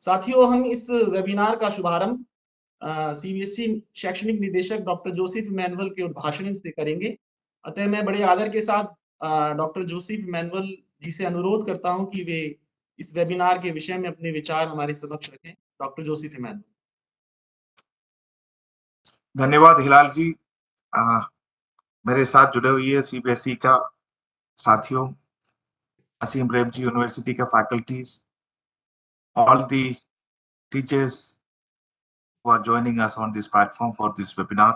साथियों, हम इस वेबिनार का शुभारंभ सीबीएसई शैक्षणिक निदेशक डॉक्टर जोसेफ इमैनुअल के उद्भाषण से करेंगे। अतः मैं बड़े आदर के साथ डॉक्टर जोसेफ इमैनुअल जी से अनुरोध करता हूं कि वे इस वेबिनार के विषय में अपने विचार हमारे समक्ष रखें। Doctor Joseph Emmanuel. धन्यवाद हिलाल जी। मेरे साथ जुड़े हुए सीबीएसई का साथियों, असीम प्रेमजी यूनिवर्सिटी का faculties, all the teachers who are joining us on this platform for this webinar,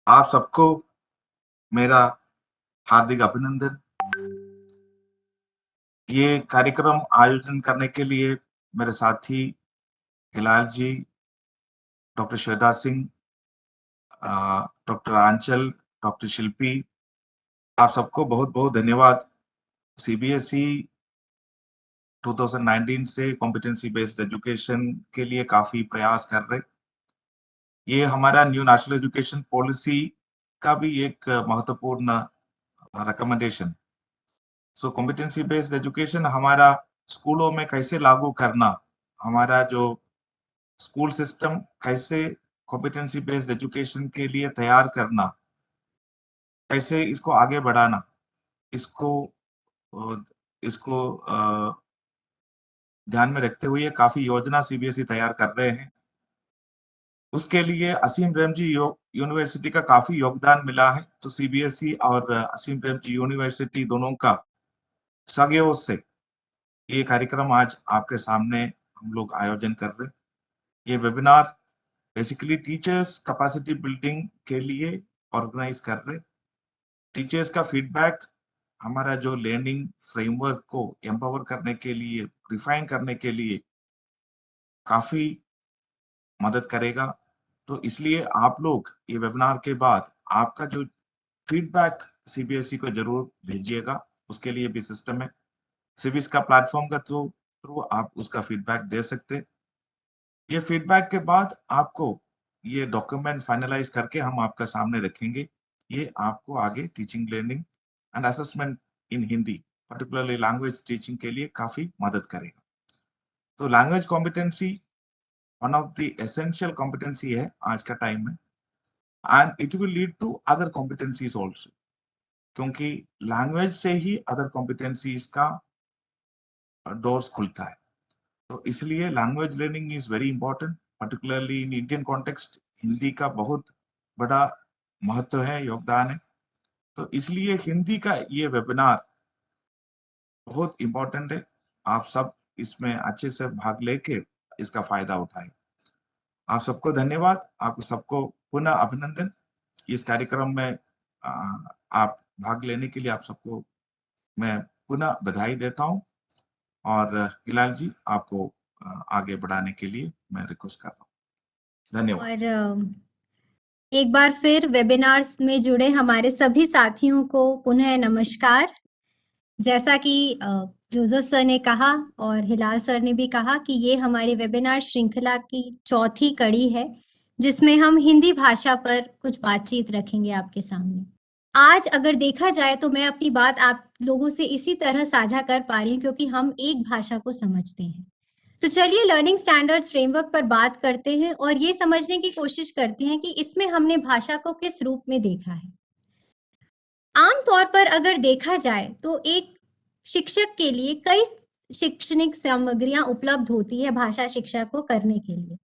आप सबको मेरा हार्दिक अभिनंदन। ये कार्यक्रम आयोजन करने के लिए मेरे साथी हिलाल जी, डॉक्टर श्वेता सिंह, डॉक्टर आंचल, डॉक्टर शिल्पी, आप सबको बहुत बहुत धन्यवाद। सीबीएसई 2019 से कॉम्पिटेंसी बेस्ड एजुकेशन के लिए काफी प्रयास कर रहे। ये हमारा न्यू नेशनल एजुकेशन पॉलिसी का भी एक महत्वपूर्ण रिकमेंडेशन। सो कॉम्पिटेंसी बेस्ड एजुकेशन हमारा स्कूलों में कैसे लागू करना, हमारा जो स्कूल सिस्टम कैसे कॉम्पिटेंसी बेस्ड एजुकेशन के लिए तैयार करना, कैसे इसको आगे बढ़ाना, इसको इसको ध्यान में रखते हुए काफी योजना सीबीएसई तैयार कर रहे हैं। उसके लिए असीम प्रेमजी यूनिवर्सिटी का काफी योगदान मिला है। तो सीबीएसई और असीम प्रेमजी यूनिवर्सिटी दोनों का सहयोग से ये कार्यक्रम आज आपके सामने हम लोग आयोजन कर रहे हैं। ये webinar basically teachers capacity building के लिए ऑर्गेनाइज कर रहे। टीचर्स का फीडबैक हमारा जो लर्निंग फ्रेमवर्क को एम्पावर करने के लिए, रिफाइन करने के लिए काफी मदद करेगा। तो इसलिए आप लोग ये वेबिनार के बाद आपका जो फीडबैक सीबीएसई को जरूर भेजिएगा। उसके लिए भी सिस्टम है, सिविस का प्लेटफॉर्म का थ्रू आप उसका फीडबैक दे सकते। ये फीडबैक के बाद आपको ये डॉक्यूमेंट फाइनलाइज करके हम आपका सामने रखेंगे। ये आपको आगे teaching, learning and assessment in Hindi, particularly language teaching के लिए काफी मदद करेगा। तो language competency one of the essential competency है आज का टाइम में, and it will lead to other competencies also, क्योंकि लैंग्वेज से ही अदर कॉम्पिटेंसीज का डोर्स खुलता है। तो इसलिए language learning is very important, particularly in Indian context. Hindi का बहुत बड़ा महत्व है, योगदान है। तो इसलिए हिंदी का ये वेबिनार बहुत इंपॉर्टेंट है। आप सब इसमें अच्छे से भाग लेके इसका फायदा उठाएं। आप सबको धन्यवाद, आप सबको पुनः अभिनंदन। इस कार्यक्रम में आप भाग लेने के लिए आप सबको मैं पुनः बधाई देता हूं। और हिलाल जी, आपको आगे बढ़ाने के लिए मैं रिक्वेस्ट कर रहा हूँ। धन्यवाद। और एक बार फिर वेबिनार्स में जुड़े हमारे सभी साथियों को पुनः नमस्कार। जैसा कि जोसेफ सर ने कहा और हिलाल सर ने भी कहा कि ये हमारी वेबिनार श्रृंखला की चौथी कड़ी है, जिसमें हम हिंदी भाषा पर कुछ बातचीत रखेंगे आपके सामने। आज अगर देखा जाए तो मैं अपनी बात आप लोगों से इसी तरह साझा कर पा रही हूँ क्योंकि हम एक भाषा को समझते हैं। तो चलिए लर्निंग स्टैंडर्ड्स फ्रेमवर्क पर बात करते हैं और ये समझने की कोशिश करते हैं कि इसमें हमने भाषा को किस रूप में देखा है। आमतौर पर अगर देखा जाए तो एक शिक्षक के लिए कई शैक्षणिक सामग्रियां उपलब्ध होती है भाषा शिक्षा को करने के लिए।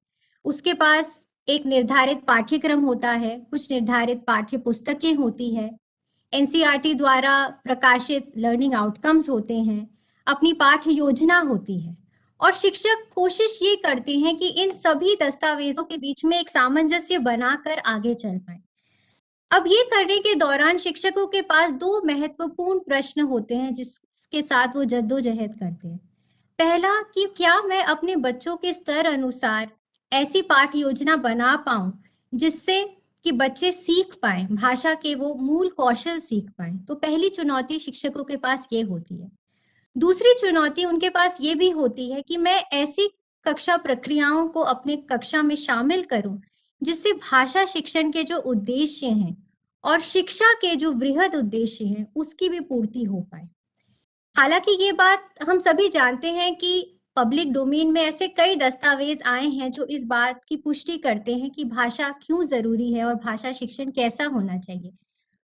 उसके पास एक निर्धारित पाठ्यक्रम होता है, कुछ निर्धारित पाठ्य पुस्तकें होती है, एनसीईआरटी द्वारा प्रकाशित लर्निंग आउटकम्स होते हैं, अपनी पाठ्य योजना होती है और शिक्षक कोशिश ये करते हैं कि इन सभी दस्तावेजों के बीच में एक सामंजस्य बनाकर आगे चल पाए। अब ये करने के दौरान शिक्षकों के पास दो महत्वपूर्ण प्रश्न होते हैं जिसके साथ वो जद्दोजहद करते हैं। पहला कि क्या मैं अपने बच्चों के स्तर अनुसार ऐसी पाठ योजना बना पाऊं जिससे कि बच्चे सीख पाएं, भाषा के वो मूल कौशल सीख पाएं। तो पहली चुनौती शिक्षकों के पास ये होती है। दूसरी चुनौती उनके पास ये भी होती है कि मैं ऐसी कक्षा प्रक्रियाओं को अपने कक्षा में शामिल करूं जिससे भाषा शिक्षण के जो उद्देश्य हैं और शिक्षा के जो वृहद उद्देश्य हैं उसकी भी पूर्ति हो पाए। हालांकि ये बात हम सभी जानते हैं कि पब्लिक डोमेन में ऐसे कई दस्तावेज आए हैं जो इस बात की पुष्टि करते हैं कि भाषा क्यों जरूरी है और भाषा शिक्षण कैसा होना चाहिए।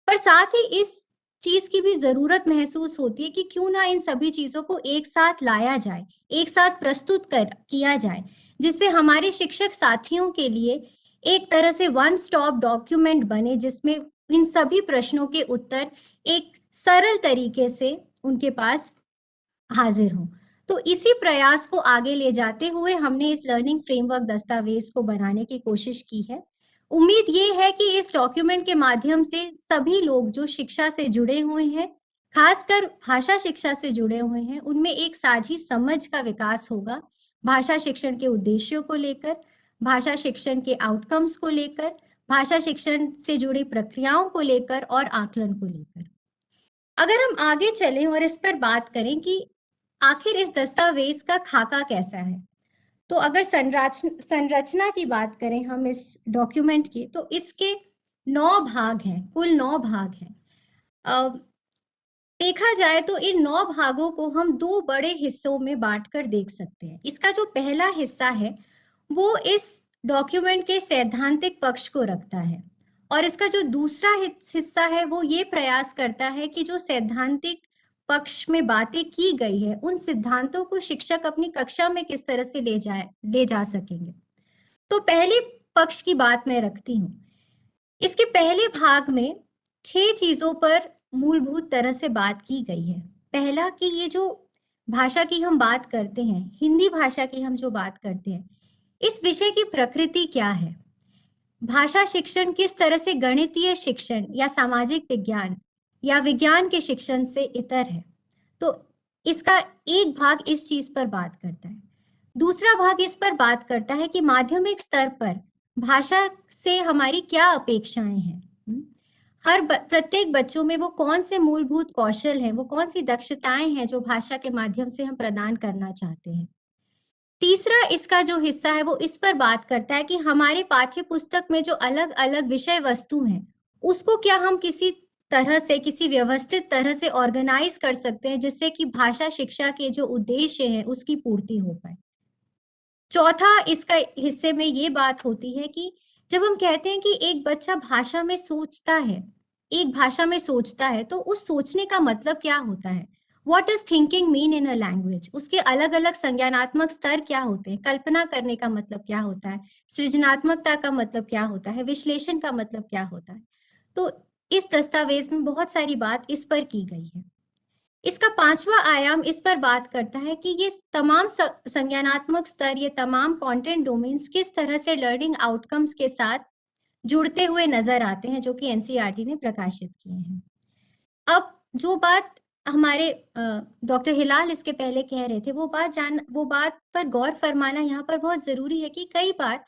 पर साथ ही इस चीज की भी जरूरत महसूस होती है कि क्यों ना इन सभी चीजों को एक साथ लाया जाए, एक साथ प्रस्तुत किया जाए, जिससे हमारे शिक्षक साथियों के लिए एक तरह से वन स्टॉप डॉक्यूमेंट बने, जिसमें इन सभी प्रश्नों के उत्तर एक सरल तरीके से उनके पास हाजिर हो। तो इसी प्रयास को आगे ले जाते हुए हमने इस लर्निंग फ्रेमवर्क दस्तावेज को बनाने की कोशिश की है। उम्मीद ये है कि इस डॉक्यूमेंट के माध्यम से सभी लोग जो शिक्षा से जुड़े हुए हैं, खासकर भाषा शिक्षा से जुड़े हुए हैं, उनमें एक साझी समझ का विकास होगा, भाषा शिक्षण के उद्देश्यों को लेकर, भाषा शिक्षण के आउटकम्स को लेकर, भाषा शिक्षण से जुड़ी प्रक्रियाओं को लेकर और आकलन को लेकर। अगर हम आगे चलें और इस पर बात करें कि आखिर इस दस्तावेज का खाका कैसा है, तो अगर संरचना की बात करें हम इस डॉक्यूमेंट की, तो इसके 9 भाग हैं, कुल 9 भाग हैं। देखा जाए तो इन 9 भागों को हम 2 बड़े हिस्सों में बांटकर देख सकते हैं। इसका जो पहला हिस्सा है वो इस डॉक्यूमेंट के सैद्धांतिक पक्ष को रखता है, और इसका जो दूसरा हिस्सा है वो ये प्रयास करता है कि जो सैद्धांतिक पक्ष में बातें की गई है उन सिद्धांतों को शिक्षक अपनी कक्षा में किस तरह से ले जा सकेंगे। तो पहले पक्ष की बात मैं रखती हूँ। इसके पहले भाग में 6 चीजों पर मूलभूत तरह से बात की गई है। पहला कि ये जो भाषा की हम बात करते हैं, हिंदी भाषा की हम जो बात करते हैं, इस विषय की प्रकृति क्या है, भाषा शिक्षण किस तरह से गणितीय शिक्षण या सामाजिक विज्ञान या विज्ञान के शिक्षण से इतर है। तो इसका एक भाग इस चीज पर बात करता है। दूसरा भाग इस पर बात करता है कि माध्यमिक स्तर पर भाषा से हमारी क्या अपेक्षाएं हैं, प्रत्येक बच्चों में वो कौन से मूलभूत कौशल हैं, वो कौन सी दक्षताएं हैं जो भाषा के माध्यम से हम प्रदान करना चाहते हैं। तीसरा इसका जो हिस्सा है वो इस पर बात करता है कि हमारे पाठ्य पुस्तक में जो अलग अलग विषय वस्तु हैं उसको क्या हम किसी तरह से, किसी व्यवस्थित तरह से ऑर्गेनाइज कर सकते हैं जिससे कि भाषा शिक्षा के जो उद्देश्य हैं उसकी पूर्ति हो पाए। चौथा इसका हिस्से में ये बात होती है कि जब हम कहते हैं कि एक बच्चा भाषा में सोचता है, एक भाषा में सोचता है, तो उस सोचने का मतलब क्या होता है, What does thinking mean in a language? उसके अलग अलग संज्ञानात्मक स्तर क्या होते हैं, कल्पना करने का मतलब क्या होता है, सृजनात्मकता का मतलब क्या होता है, विश्लेषण का मतलब क्या होता है। तो इस दस्तावेज में बहुत सारी बात इस पर की गई है। इसका 5वां आयाम इस पर बात करता है कि ये तमाम संज्ञानात्मक स्तर, ये तमाम कंटेंट डोमेन्स किस तरह से लर्निंग आउटकम्स के साथ जुड़ते हुए नजर आते हैं, जो कि एनसीईआरटी ने प्रकाशित किए हैं। अब जो बात हमारे डॉक्टर हिलाल इसके पहले कह रहे थे, वो बात पर गौर फरमाना यहाँ पर बहुत जरूरी है कि कई बार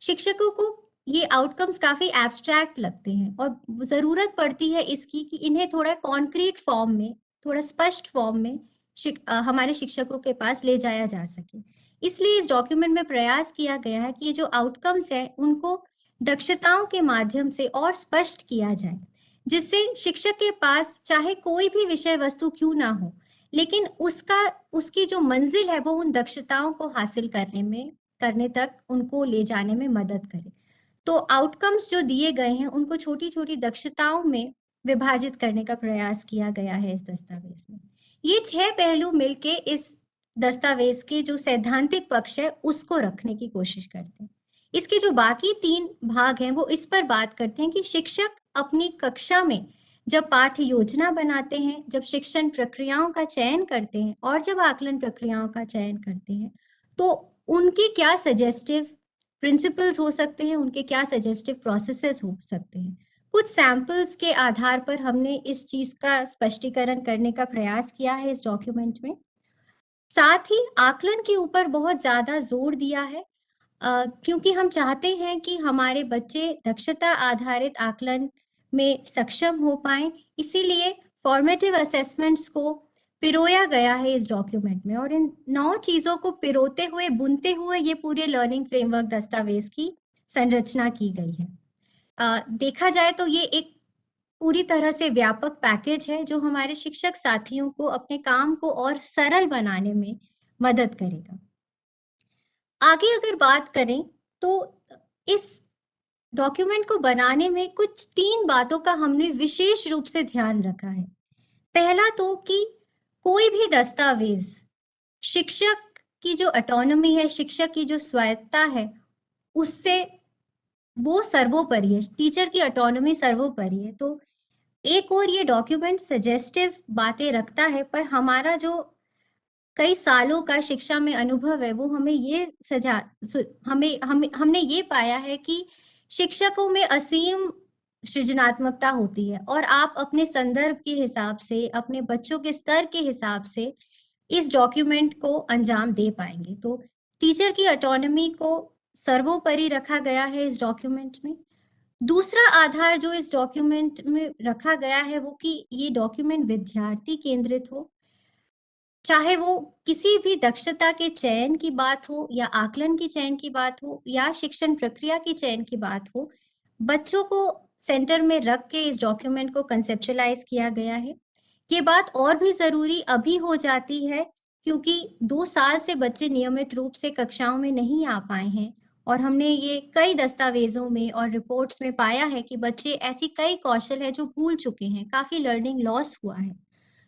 शिक्षकों को ये आउटकम्स काफी एब्स्ट्रैक्ट लगते हैं और जरूरत पड़ती है इसकी कि इन्हें थोड़ा कॉन्क्रीट फॉर्म में, थोड़ा स्पष्ट फॉर्म में हमारे शिक्षकों के पास ले जाया जा सके। इसलिए इस डॉक्यूमेंट में प्रयास किया गया है कि ये जो आउटकम्स है उनको दक्षताओं के माध्यम से और स्पष्ट किया जाए, जिससे शिक्षक के पास चाहे कोई भी विषय वस्तु क्यों ना हो, लेकिन उसकी जो मंजिल है वो उन दक्षताओं को हासिल करने तक उनको ले जाने में मदद करे। तो आउटकम्स जो दिए गए हैं उनको छोटी छोटी दक्षताओं में विभाजित करने का प्रयास किया गया है इस दस्तावेज में। ये 6 पहलू मिलके इस दस्तावेज के जो सैद्धांतिक पक्ष है उसको रखने की कोशिश करते हैं। इसके जो बाकी 3 भाग हैं वो इस पर बात करते हैं कि शिक्षक अपनी कक्षा में जब पाठ्य योजना बनाते हैं, जब शिक्षण प्रक्रियाओं का चयन करते हैं और जब आकलन प्रक्रियाओं का चयन करते हैं, तो उनकी क्या सजेस्टिव प्रिंसिपल्स हो सकते हैं, उनके क्या सजेस्टिव प्रोसेसेस हो सकते हैं। कुछ सैंपल्स के आधार पर हमने इस चीज का स्पष्टीकरण करने का प्रयास किया है इस डॉक्यूमेंट में। साथ ही आकलन के ऊपर बहुत ज्यादा जोर दिया है, क्योंकि हम चाहते हैं कि हमारे बच्चे दक्षता आधारित आकलन में सक्षम हो पाएं। इसीलिए फॉर्मेटिव असेसमेंट्स को पिरोया गया है इस डॉक्यूमेंट में, और इन 9 चीजों को पिरोते हुए, बुनते हुए ये पूरे लर्निंग फ्रेमवर्क दस्तावेज की संरचना की गई है। देखा जाए तो ये एक पूरी तरह से व्यापक पैकेज है जो हमारे शिक्षक साथियों को अपने काम को और सरल बनाने में मदद करेगा। आगे अगर बात करें तो इस डॉक्यूमेंट को बनाने में कुछ 3 बातों का हमने विशेष रूप से ध्यान रखा है। पहला तो कि कोई भी दस्तावेज शिक्षक की जो ऑटोनॉमी है, शिक्षक की जो स्वायत्ता है, उससे वो सर्वोपरि है, टीचर की ऑटोनॉमी सर्वोपरि है। तो एक और ये डॉक्यूमेंट सजेस्टिव बातें रखता है, पर हमारा जो कई सालों का शिक्षा में अनुभव है, वो हमें ये हमने ये पाया है कि शिक्षकों में असीम सृजनात्मकता होती है और आप अपने संदर्भ के हिसाब से, अपने बच्चों के स्तर के हिसाब से इस डॉक्यूमेंट को अंजाम दे पाएंगे। तो टीचर की ऑटोनॉमी को सर्वोपरि रखा गया है इस डॉक्यूमेंट में। दूसरा आधार जो इस डॉक्यूमेंट में रखा गया है वो कि ये डॉक्यूमेंट विद्यार्थी केंद्रित हो, चाहे वो किसी भी दक्षता के चयन की बात हो या आकलन की चयन की बात हो या शिक्षण प्रक्रिया की चयन की बात हो, बच्चों को सेंटर में रख के इस डॉक्यूमेंट को कंसेप्चुअलाइज किया गया है। ये बात और भी ज़रूरी अभी हो जाती है क्योंकि 2 साल से बच्चे नियमित रूप से कक्षाओं में नहीं आ पाए हैं और हमने ये कई दस्तावेज़ों में और रिपोर्ट्स में पाया है कि बच्चे ऐसी कई कौशल है जो भूल चुके हैं, काफ़ी लर्निंग लॉस हुआ है।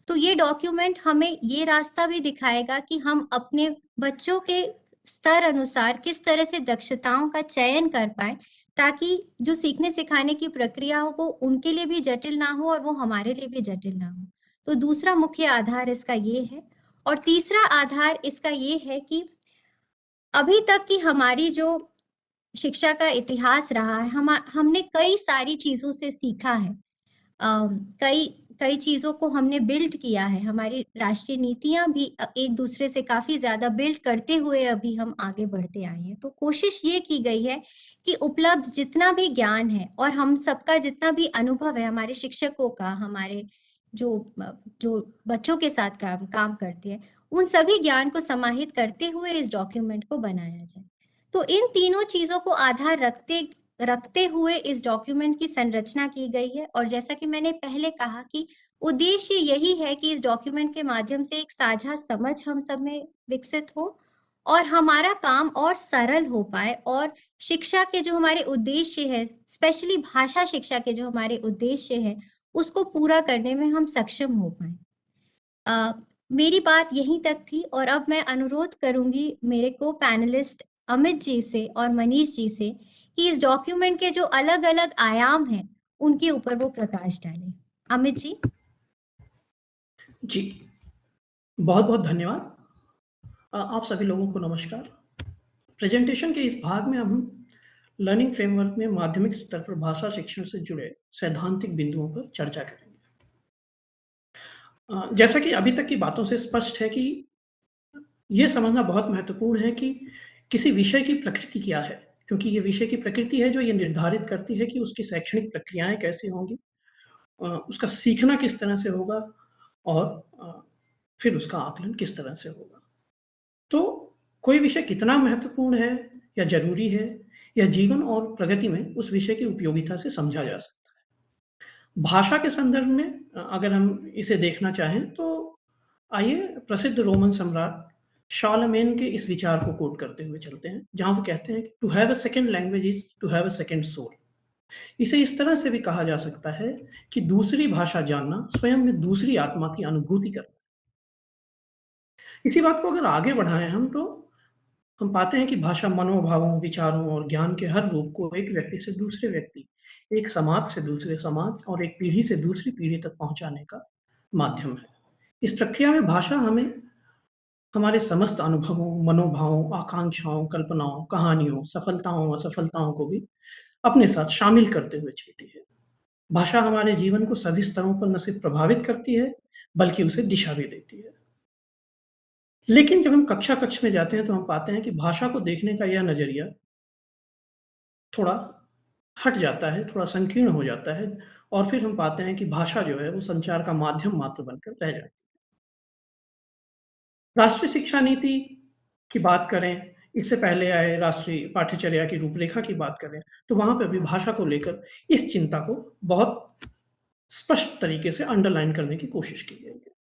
तो ये डॉक्यूमेंट हमें ये रास्ता भी दिखाएगा कि हम अपने बच्चों के स्तर अनुसार किस तरह से दक्षताओं का चयन कर पाएँ, ताकि जो सीखने सिखाने की प्रक्रिया हो वो उनके लिए भी जटिल ना हो और वो हमारे लिए भी जटिल ना हो। तो दूसरा मुख्य आधार इसका ये है और तीसरा आधार इसका ये है कि अभी तक की हमारी जो शिक्षा का इतिहास रहा है, हमने कई सारी चीज़ों से सीखा है। कई कई चीज़ों को हमने बिल्ड किया है, हमारी राष्ट्रीय नीतियाँ भी एक दूसरे से काफ़ी ज़्यादा बिल्ड करते हुए अभी हम आगे बढ़ते आए हैं। तो कोशिश ये की गई है कि उपलब्ध जितना भी ज्ञान है और हम सबका जितना भी अनुभव है, हमारे शिक्षकों का, हमारे जो बच्चों के साथ काम करते हैं, उन सभी ज्ञान को समाहित करते हुए इस डॉक्यूमेंट को बनाया जाए। तो इन तीनों चीज़ों को आधार रखते हुए इस डॉक्यूमेंट की संरचना की गई है और जैसा कि मैंने पहले कहा कि उद्देश्य यही है कि इस डॉक्यूमेंट के माध्यम से एक साझा समझ हम सब में विकसित हो और हमारा काम और सरल हो पाए और शिक्षा के जो हमारे उद्देश्य है, स्पेशली भाषा शिक्षा के जो हमारे उद्देश्य है, उसको पूरा करने में हम सक्षम हो पाए। मेरी बात यहीं तक थी और अब मैं अनुरोध करूंगी मेरे को पैनलिस्ट अमित जी से और मनीष जी से कि इस डॉक्यूमेंट के जो अलग-अलग आयाम हैं, उनके ऊपर वो प्रकाश डालें। अमित जी। जी, बहुत-बहुत धन्यवाद। आप सभी लोगों को नमस्कार। प्रेजेंटेशन के इस भाग में हम लर्निंग फ्रेमवर्क में माध्यमिक स्तर पर भाषा शिक्षण से जुड़े सैद्धांतिक बिंदुओं पर चर्चा करेंगे। जैसा कि अभी तक की बातों से स्पष्ट है कि ये समझना बहुत महत्वपूर्ण है कि किसी विषय की प्रकृति क्या है, क्योंकि ये विषय की प्रकृति है जो ये निर्धारित करती है कि उसकी शैक्षणिक प्रक्रियाएँ कैसी होंगी, उसका सीखना किस तरह से होगा और फिर उसका आकलन किस तरह से होगा। तो कोई विषय कितना महत्वपूर्ण है या ज़रूरी है, यह जीवन और प्रगति में उस विषय की उपयोगिता से समझा जा सकता है। भाषा के संदर्भ में अगर हम इसे देखना चाहें तो आइए प्रसिद्ध रोमन सम्राट शार्लेमेन के इस विचार को कोट करते हुए चलते हैं, जहाँ वो कहते हैं कि to have a second language is to have a second soul. इसे इस तरह से भी कहा जा सकता है कि दूसरी भाषा जानना स्वयं में दूसरी आत्मा की अनुभूति करना। इसी बात को अगर आगे बढ़ाएँ हम तो हम पाते हैं कि भाषा मनोभावों, विचारों और ज्ञान के हर रूप को एक व्यक्ति से दूसरे व्यक्ति, एक समाज से दूसरे समाज और एक पीढ़ी से दूसरी पीढ़ी तक पहुँचाने का माध्यम है। इस प्रक्रिया में भाषा हमें हमारे समस्त अनुभवों, मनोभावों, आकांक्षाओं, कल्पनाओं, कहानियों, सफलताओं, असफलताओं को भी अपने साथ शामिल करते हुए चलती है। भाषा हमारे जीवन को सभी स्तरों पर न सिर्फ प्रभावित करती है, बल्कि उसे दिशा भी देती है। लेकिन जब हम कक्षा में जाते हैं तो हम पाते हैं कि भाषा को देखने का यह नज़रिया थोड़ा हट जाता है, थोड़ा संकीर्ण हो जाता है और फिर हम पाते हैं कि भाषा जो है वो संचार का माध्यम मात्र बनकर रह जाती है। राष्ट्रीय शिक्षा नीति की बात करें, इससे पहले आए राष्ट्रीय पाठ्यचर्या की रूपरेखा की बात करें, तो वहाँ पे भी भाषा को लेकर इस चिंता को बहुत स्पष्ट तरीके से अंडरलाइन करने की कोशिश की गई है।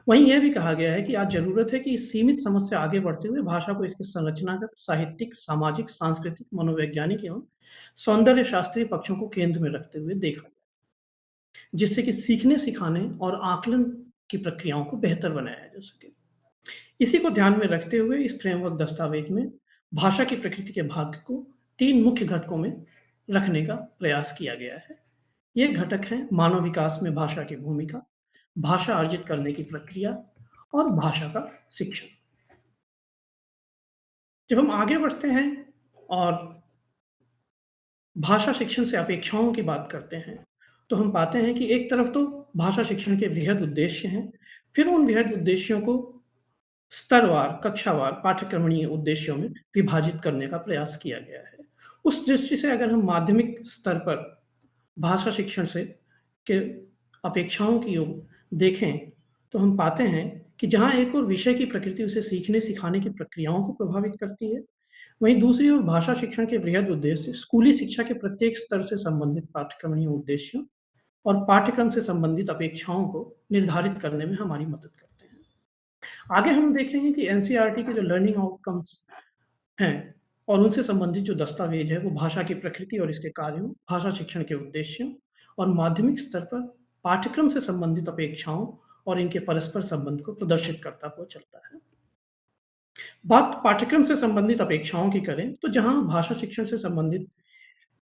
वहीं यह भी कहा गया है कि आज ज़रूरत है कि इस सीमित समझ से आगे बढ़ते हुए भाषा को इसके संरचनागत, साहित्यिक, सामाजिक, सांस्कृतिक, मनोवैज्ञानिक एवं सौंदर्य शास्त्रीय पक्षों को केंद्र में रखते हुए देखा जाए, जिससे कि सीखने, सिखाने और आकलन की प्रक्रियाओं को बेहतर बनाया जा सके। इसी को ध्यान में रखते हुए इस फ्रेमवर्क दस्तावेज में भाषा की प्रकृति के भाग को 3 मुख्य घटकों में रखने का प्रयास किया गया है। ये घटक हैं मानव विकास में भाषा की भूमिका, भाषा अर्जित करने की प्रक्रिया और भाषा का शिक्षण। जब हम आगे बढ़ते हैं और भाषा शिक्षण से अपेक्षाओं की बात करते हैं, तो हम पाते हैं कि एक तरफ तो भाषा शिक्षण के वृहद उद्देश्य हैं, फिर उन वृहद उद्देश्यों को स्तरवार, कक्षावार, पाठ्यक्रमणीय उद्देश्यों में विभाजित करने का प्रयास किया गया है। उस दृष्टि से अगर हम माध्यमिक स्तर पर भाषा शिक्षण से के अपेक्षाओं की ओर देखें, तो हम पाते हैं कि जहाँ एक ओर विषय की प्रकृति उसे सीखने, सिखाने की प्रक्रियाओं को प्रभावित करती है, वहीं दूसरी ओर भाषा शिक्षण के वृहद उद्देश्य स्कूली शिक्षा के प्रत्येक स्तर से संबंधित पाठ्यक्रमीय उद्देश्यों और पाठ्यक्रम से संबंधित अपेक्षाओं को निर्धारित करने में हमारी मदद करते हैं। आगे हम देखेंगे कि एनसीईआरटी के जो लर्निंग आउटकम्स हैं और उनसे संबंधित जो दस्तावेज है, वो भाषा की प्रकृति और इसके कार्यों, भाषा शिक्षण के उद्देश्यों और माध्यमिक स्तर पर पाठ्यक्रम से संबंधित अपेक्षाओं और इनके परस्पर संबंध को प्रदर्शित करता हुआ चलता है। बात पाठ्यक्रम से संबंधित अपेक्षाओं की करें, तो जहाँ भाषा शिक्षण से संबंधित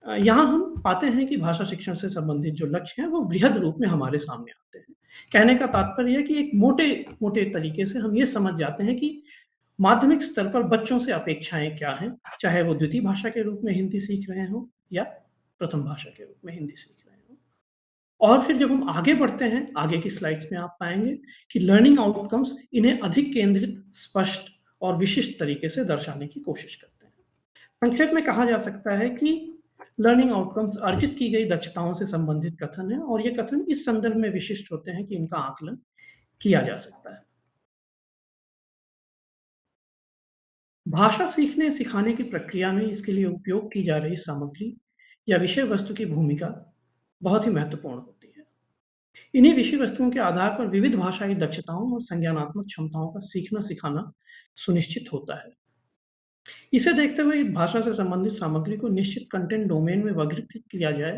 यहाँ हम पाते हैं कि भाषा शिक्षण से संबंधित जो लक्ष्य हैं, वो वृहद रूप में हमारे सामने आते हैं। कहने का तात्पर्य है कि एक मोटे तरीके से हम ये समझ जाते हैं कि माध्यमिक स्तर पर बच्चों से अपेक्षाएँ क्या हैं, चाहे वो द्वितीय भाषा के रूप में हिंदी सीख रहे हों या प्रथम भाषा के रूप में हिंदी सीख रहे हों। और फिर जब हम आगे बढ़ते हैं, आगे की स्लाइड्स में आप पाएँगे कि लर्निंग आउटकम्स इन्हें अधिक केंद्रित, स्पष्ट और विशिष्ट तरीके से दर्शाने की कोशिश करते हैं। संक्षेप में कहा जा सकता है कि लर्निंग आउटकम्स अर्जित की गई दक्षताओं से संबंधित कथन हैं और ये कथन इस संदर्भ में विशिष्ट होते हैं कि इनका आकलन किया जा सकता है। भाषा सीखने सिखाने की प्रक्रिया में इसके लिए उपयोग की जा रही सामग्री या विषय वस्तु की भूमिका बहुत ही महत्वपूर्ण होती है। इन्हीं विषय वस्तुओं के आधार पर विविध भाषाई दक्षताओं और संज्ञानात्मक क्षमताओं का सीखना सिखाना सुनिश्चित होता है। इसे देखते हुए भाषा से संबंधित सामग्री को निश्चित कंटेंट डोमेन में वर्गीकृत किया जाए,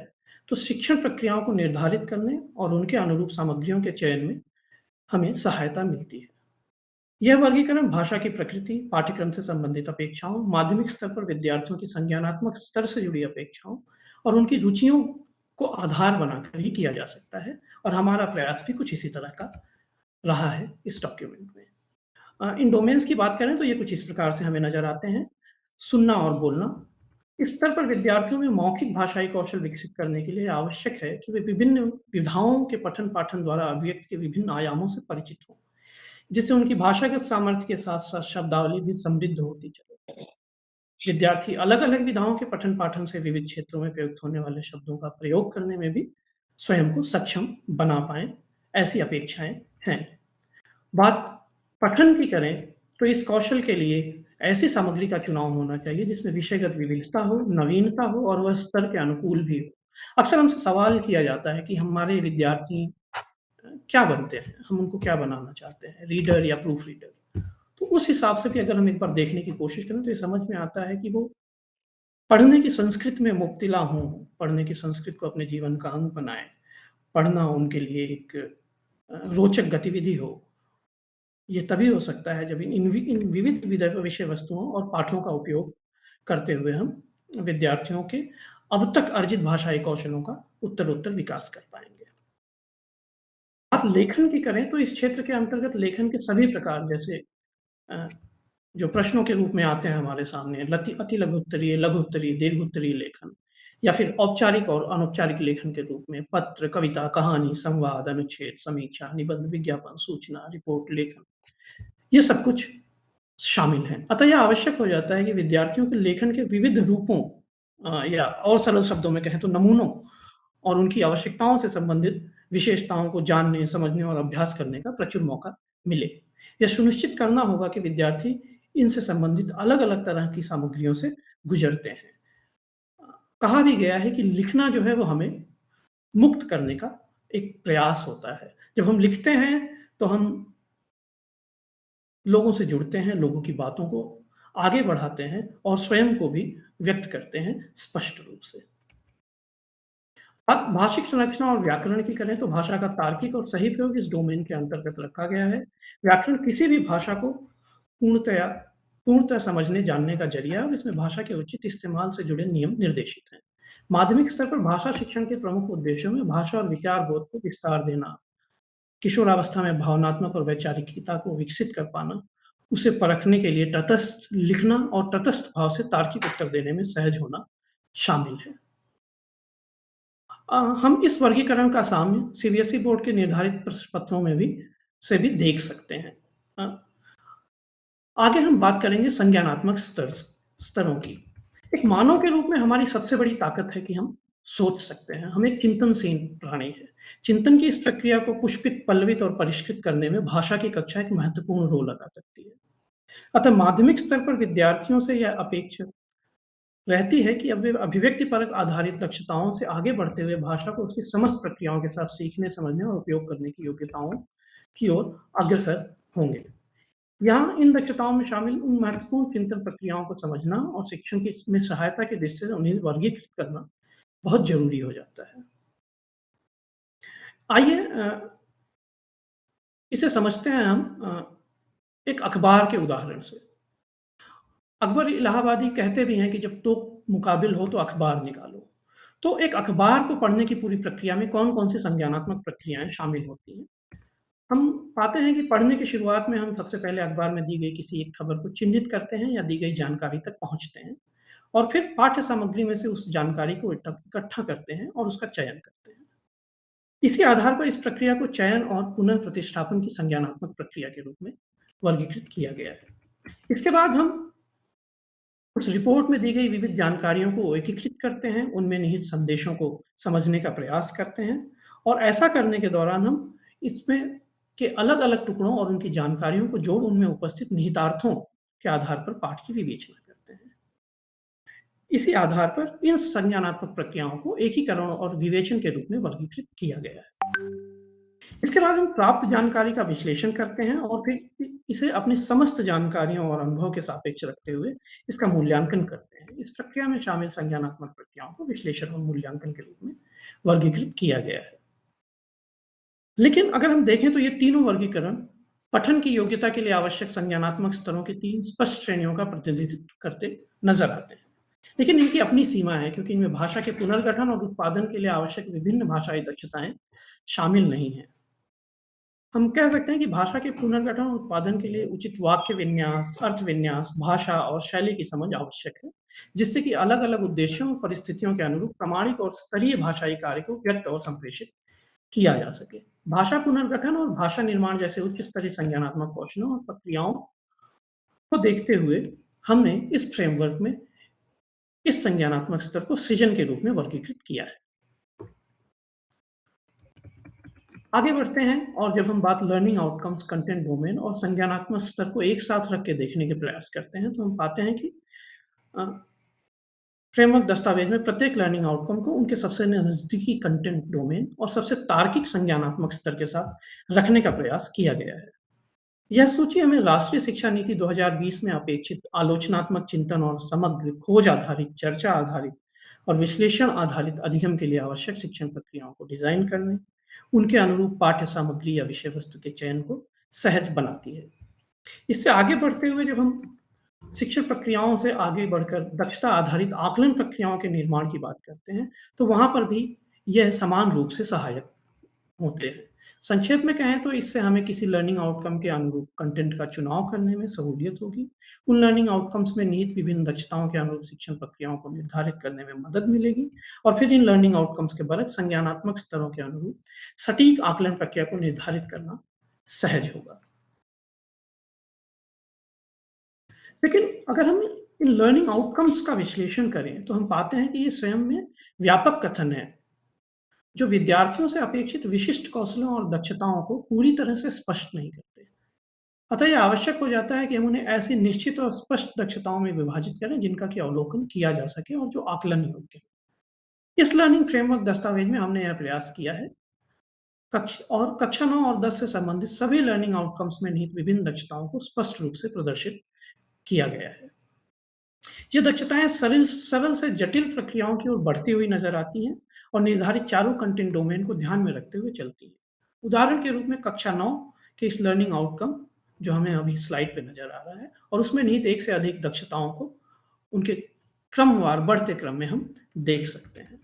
तो शिक्षण प्रक्रियाओं को निर्धारित करने और उनके अनुरूप सामग्रियों के चयन में हमें सहायता मिलती है। यह वर्गीकरण भाषा की प्रकृति, पाठ्यक्रम से संबंधित अपेक्षाओं, माध्यमिक स्तर पर विद्यार्थियों की संज्ञानात्मक स्तर से जुड़ी अपेक्षाओं और उनकी रुचियों को आधार बनाकर ही किया जा सकता है और हमारा प्रयास भी कुछ इसी तरह का रहा है इस डॉक्यूमेंट में। इन डोमेन्स की बात करें तो ये कुछ इस प्रकार से हमें नज़र आते हैं। सुनना और बोलना। इस स्तर पर विद्यार्थियों में मौखिक भाषाई कौशल विकसित करने के लिए आवश्यक है कि वे विभिन्न विधाओं के पठन-पाठन द्वारा अभिव्यक्ति के विभिन्न आयामों से परिचित हों, जिससे उनकी भाषागत सामर्थ्य के साथ-साथ शब्दावली भी समृद्ध होती चले। विद्यार्थी अलग-अलग विधाओं के पठन-पाठन से विविध क्षेत्रों में प्रयुक्त होने वाले शब्दों का प्रयोग करने में भी स्वयं को सक्षम बना पाएँ, ऐसी अपेक्षाएँ हैं। बात पठन की करें तो इस कौशल के लिए ऐसी सामग्री का चुनाव होना चाहिए जिसमें विषयगत विविधता हो, नवीनता हो और वह स्तर के अनुकूल भी हो। अक्सर हमसे सवाल किया जाता है कि हमारे विद्यार्थी क्या बनते हैं? हम उनको क्या बनाना चाहते हैं, रीडर या प्रूफ रीडर? तो उस हिसाब से भी अगर हम एक बार देखने की कोशिश करें तो ये समझ में आता है कि वो पढ़ने की संस्कृति में मुब्तला हों, पढ़ने की संस्कृति को अपने जीवन का अंग बनाएँ, पढ़ना उनके लिए एक रोचक गतिविधि हो। ये तभी हो सकता है जब इन विविध विषय वस्तुओं और पाठों का उपयोग करते हुए हम विद्यार्थियों के अब तक अर्जित भाषाई कौशलों का उत्तरोत्तर विकास कर पाएँगे। बात लेखन की करें तो इस क्षेत्र के अंतर्गत लेखन के सभी प्रकार जैसे जो प्रश्नों के रूप में आते हैं हमारे सामने अति लघु उत्तरीय, लघु उत्तरीय, दीर्घ उत्तरीय लेखन या फिर औपचारिक और अनौपचारिक लेखन के रूप में पत्र, कविता, कहानी, संवाद, अनुच्छेद, समीक्षा, निबंध, विज्ञापन, सूचना, रिपोर्ट, लेखन, ये सब कुछ शामिल हैं। अतः यह आवश्यक हो जाता है कि विद्यार्थियों के लेखन के विविध रूपों या और सरल शब्दों में कहें तो नमूनों और उनकी आवश्यकताओं से संबंधित विशेषताओं को जानने, समझने और अभ्यास करने का प्रचुर मौका मिले। यह सुनिश्चित करना होगा कि विद्यार्थी इनसे संबंधित अलग-अलग तरह की सामग्रियों से गुजरते हैं। कहा भी गया है कि लिखना जो है वो हमें मुक्त करने का एक प्रयास होता है। जब हम लिखते हैं तो हम लोगों से जुड़ते हैं, लोगों की बातों को आगे बढ़ाते हैं और स्वयं को भी व्यक्त करते हैं स्पष्ट रूप से। अब भाषिक संरचना और व्याकरण की करें तो भाषा का तार्किक और सही प्रयोग इस डोमेन के अंतर्गत रखा गया है। व्याकरण किसी भी भाषा को पूर्णतः समझने जानने का जरिया है और इसमें भाषा के उचित इस्तेमाल से जुड़े नियम निर्देशित हैं। माध्यमिक स्तर पर भाषा शिक्षण के प्रमुख उद्देश्यों में भाषा और विचार बोध को विस्तार देना, किशोरावस्था में भावनात्मक और वैचारिकता को विकसित कर पाना, उसे परखने के लिए तटस्थ लिखना और तटस्थ भाव से तार्किक उत्तर देने में सहज होना शामिल है। हम इस वर्गीकरण का साम्य सीबीएसई बोर्ड के निर्धारित प्रश्न पत्रों में भी देख सकते हैं। आगे हम बात करेंगे संज्ञानात्मक स्तरों की। एक मानव के रूप में हमारी सबसे बड़ी ताकत है कि हम सोच सकते हैं। हम एक चिंतनशील प्राणी हैं। चिंतन की इस प्रक्रिया को पुष्पित, पल्लवित और परिष्कृत करने में भाषा की कक्षा एक महत्वपूर्ण रोल अदा करती है। अतः माध्यमिक स्तर पर विद्यार्थियों से यह अपेक्षा रहती है कि अब वे अभिव्यक्तिपरक आधारित दक्षताओं से आगे बढ़ते हुए भाषा को उसकी समस्त प्रक्रियाओं के साथ सीखने, समझने और उपयोग करने की योग्यताओं की ओर अग्रसर होंगे। यहाँ इन दक्षताओं में शामिल उन महत्वपूर्ण चिंतन प्रक्रियाओं को समझना और शिक्षण की में सहायता की दृष्टि से उन्हें वर्गीकृत करना बहुत जरूरी हो जाता है। आइए इसे समझते हैं हम एक अखबार के उदाहरण से। अकबर इलाहाबादी कहते भी हैं कि जब तो मुकाबिल हो तो अखबार निकालो। तो एक अखबार को पढ़ने की पूरी प्रक्रिया में कौन-कौन सी संज्ञानात्मक प्रक्रियाएं शामिल होती हैं? हम पाते हैं कि पढ़ने की शुरुआत में हम सबसे पहले अखबार में दी गई किसी एक खबर को चिह्नित करते हैं या दी गई जानकारी तक पहुंचते हैं और फिर पाठ्य सामग्री में से उस जानकारी को इकट्ठा करते हैं और उसका चयन करते हैं। इसी आधार पर इस प्रक्रिया को चयन और पुनः प्रतिष्ठापन की संज्ञानात्मक प्रक्रिया के रूप में वर्गीकृत किया गया है। इसके बाद हम उस रिपोर्ट में दी गई विविध जानकारियों को एकीकृत करते हैं, उनमें निहित संदेशों को समझने का प्रयास करते हैं और ऐसा करने के दौरान हम इसमें के अलग-अलग टुकड़ों और उनकी जानकारियों को जोड़ उनमें उपस्थित निहितार्थों के आधार पर पाठ की विवेचना करते हैं। इसी आधार पर इन संज्ञानात्मक प्रक्रियाओं को एकीकरण और विवेचन के रूप में वर्गीकृत किया गया है। इसके बाद हम प्राप्त जानकारी का विश्लेषण करते हैं और फिर इसे अपनी समस्त जानकारियों और अनुभव के सापेक्ष रखते हुए इसका मूल्यांकन करते हैं। इस प्रक्रिया में शामिल संज्ञानात्मक प्रक्रियाओं को विश्लेषण और मूल्यांकन के रूप में वर्गीकृत किया गया है। लेकिन अगर हम देखें तो ये तीनों वर्गीकरण पठन की योग्यता के लिए आवश्यक संज्ञानात्मक स्तरों की 3 स्पष्ट श्रेणियों का प्रतिनिधित्व करते नजर आते हैं। लेकिन इनकी अपनी सीमा है क्योंकि इनमें भाषा के पुनर्गठन और उत्पादन के लिए आवश्यक विभिन्न भाषाई दक्षताएं शामिल नहीं हैं। हम कह सकते हैं कि भाषा के पुनर्गठन और उत्पादन के लिए उचित वाक्य विन्यास, अर्थ विन्यास, भाषा और शैली की समझ आवश्यक है, जिससे कि अलग-अलग उद्देश्यों और परिस्थितियों के अनुरूप प्रामाणिक और स्तरीय भाषाई कार्य को व्यक्त और संप्रेषित किया जा सके। भाषा पुनर्गठन और भाषा निर्माण जैसे उच्च स्तरीय संज्ञानात्मक कौशलों और प्रक्रियाओं को देखते हुए हमने इस फ्रेमवर्क में इस संज्ञानात्मक स्तर को सृजन के रूप में वर्गीकृत किया है। आगे बढ़ते हैं और जब हम बात लर्निंग आउटकम्स, कंटेंट डोमेन और संज्ञानात्मक स्तर को एक साथ रख के देखने के प्रयास करते हैं तो हम पाते हैं कि फ्रेमवर्क दस्तावेज में प्रत्येक लर्निंग आउटकम को उनके सबसे नजदीकी कंटेंट डोमेन और सबसे तार्किक संज्ञानात्मक स्तर के साथ रखने का प्रयास किया गया है। यह सूची हमें राष्ट्रीय शिक्षा नीति 2020 में अपेक्षित आलोचनात्मक चिंतन और समग्र खोज आधारित, चर्चा आधारित और विश्लेषण आधारित अधिगम के लिए आवश्यक शिक्षण प्रक्रियाओं को डिजाइन करने, उनके अनुरूप पाठ्य सामग्री या विषय वस्तु के चयन को सहज बनाती है। इससे आगे बढ़ते हुए जब हम शिक्षण प्रक्रियाओं से आगे बढ़कर दक्षता आधारित आकलन प्रक्रियाओं के निर्माण की बात करते हैं, तो वहां पर भी यह समान रूप से सहायक होते हैं। संक्षेप में कहें तो इससे हमें किसी लर्निंग आउटकम के अनुरूप कंटेंट का चुनाव करने में सहूलियत होगी। उन लर्निंग आउटकम्स में निहित विभिन्न दक्षताओं के अनुरूप शिक्षण प्रक्रियाओं को निर्धारित करने में मदद मिलेगी और फिर इन लर्निंग आउटकम्स के बरत संज्ञानात्मक स्तरों के अनुरूप सटीक आकलन प्रक्रिया को निर्धारित करना सहज होगा। लेकिन अगर हम इन लर्निंग आउटकम्स का विश्लेषण करें तो हम पाते हैं कि ये स्वयं में व्यापक कथन है जो विद्यार्थियों से अपेक्षित विशिष्ट कौशलों और दक्षताओं को पूरी तरह से स्पष्ट नहीं करते। अतः यह आवश्यक हो जाता है कि हम उन्हें ऐसी निश्चित और स्पष्ट दक्षताओं में विभाजित करें जिनका कि अवलोकन किया जा सके और जो आकलन योग्य है। इस लर्निंग फ्रेमवर्क दस्तावेज में हमने यह प्रयास किया है कक्षा 9 और 10 से संबंधित सभी लर्निंग आउटकम्स में निहित विभिन्न दक्षताओं को स्पष्ट रूप से प्रदर्शित किया गया है। ये दक्षताएं सरल से जटिल प्रक्रियाओं की ओर बढ़ती हुई नजर आती हैं और निर्धारित चारों कंटेंट डोमेन को ध्यान में रखते हुए चलती हैं। उदाहरण के रूप में कक्षा 9 के इस लर्निंग आउटकम जो हमें अभी स्लाइड पे नजर आ रहा है और उसमें निहित एक से अधिक दक्षताओं को उनके क्रमवार बढ़ते क्रम में हम देख सकते हैं।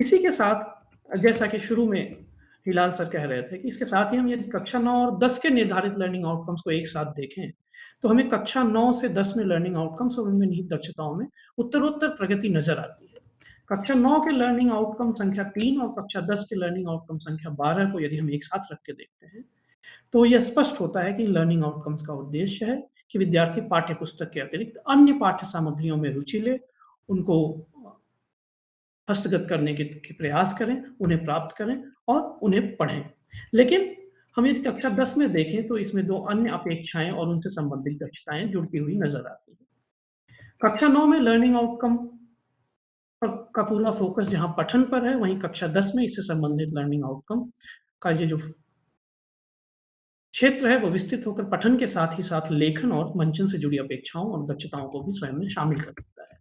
इसी के साथ जैसा कि शुरू में हिलाल सर कह रहे थे कि इसके साथ ही हम यदि कक्षा 9 और 10 के निर्धारित लर्निंग आउटकम्स को एक साथ देखें तो हमें कक्षा 9 से 10 में लर्निंग आउटकम्स और उनमें निहित दक्षताओं में उत्तरोत्तर प्रगति नजर आती है। कक्षा 9 के लर्निंग आउटकम संख्या 3 और कक्षा 10 के लर्निंग आउटकम संख्या 12 को यदि हम एक साथ रख के देखते हैं तो यह स्पष्ट होता है कि लर्निंग आउटकम्स का उद्देश्य है कि विद्यार्थी पाठ्य पुस्तक के अतिरिक्त अन्य पाठ्य सामग्रियों में रुचि ले, उनको हस्तगत करने के प्रयास करें, उन्हें प्राप्त करें और उन्हें पढ़ें। लेकिन हम यदि कक्षा 10 में देखें तो इसमें 2 अन्य अपेक्षाएं और उनसे संबंधित दक्षताएं जुड़ती हुई नजर आती हैं। कक्षा 9 में लर्निंग आउटकम का पूरा फोकस जहां पठन पर है, वहीं कक्षा 10 में इससे संबंधित लर्निंग आउटकम का ये जो क्षेत्र है वो विस्तृत होकर पठन के साथ ही साथ लेखन और मंचन से जुड़ी अपेक्षाओं और दक्षताओं को भी स्वयं में शामिल कर सकता है।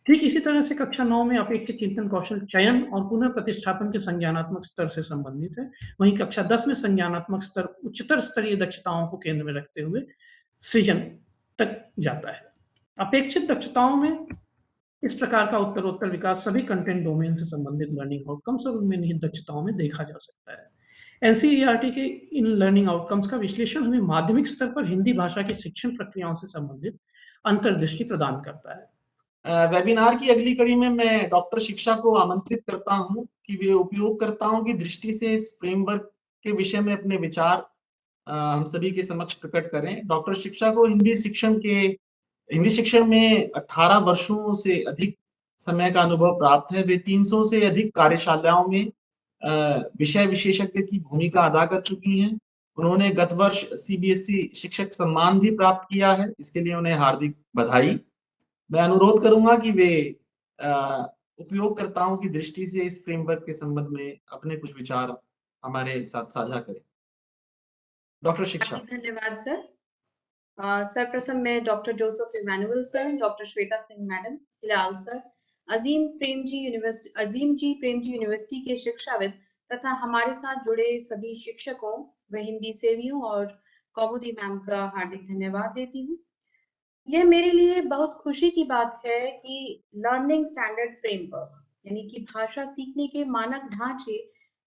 ठीक इसी तरह से कक्षा 9 में अपेक्षित चिंतन कौशल चयन और पुनः प्रतिस्थापन के संज्ञानात्मक स्तर से संबंधित है, वहीं कक्षा 10 में संज्ञानात्मक स्तर उच्चतर स्तरीय दक्षताओं को केंद्र में रखते हुए सृजन तक जाता है। अपेक्षित दक्षताओं में इस प्रकार का उत्तरोत्तर विकास सभी कंटेंट डोमेन से संबंधित लर्निंग आउटकम्स और उनमें निहित दक्षताओं में देखा जा सकता है। एनसीईआरटी के इन लर्निंग आउटकम्स का विश्लेषण हमें माध्यमिक स्तर पर हिंदी भाषा की शिक्षण प्रक्रियाओं से संबंधित अंतर्दृष्टि प्रदान करता है। वेबिनार की अगली कड़ी में मैं डॉक्टर शिक्षा को आमंत्रित करता हूं कि वे उपयोगकर्ताओं की दृष्टि से इस फ्रेमवर्क के विषय में अपने विचार हम सभी के समक्ष प्रकट करें। डॉक्टर शिक्षा को हिंदी शिक्षण में 18 वर्षों से अधिक समय का अनुभव प्राप्त है। वे 300 से अधिक कार्यशालाओं में विषय विशेषज्ञ की भूमिका अदा कर चुकी हैं। उन्होंने गत वर्ष सीबीएसई शिक्षक सम्मान भी प्राप्त किया है, इसके लिए उन्हें हार्दिक बधाई। मैं अनुरोध करूंगा कि वे उपयोगकर्ताओं की दृष्टि से इस फ्रेमवर्क के संबंध में अपने कुछ विचार हमारे साथ साझा करें। डॉक्टर शिक्षा। धन्यवाद सर। सर्वप्रथम मैं doctor Joseph Emmanuel sir, doctor Shweta Singh madam, Hilal sir, Azim Premji university के शिक्षाविद तथा हमारे साथ जुड़े सभी शिक्षकों व हिंदी सेवियों और कौमुदी मैम का हार्दिक धन्यवाद देती हूँ। यह मेरे लिए बहुत खुशी की बात है कि लर्निंग स्टैंडर्ड फ्रेमवर्क यानी कि भाषा सीखने के मानक ढांचे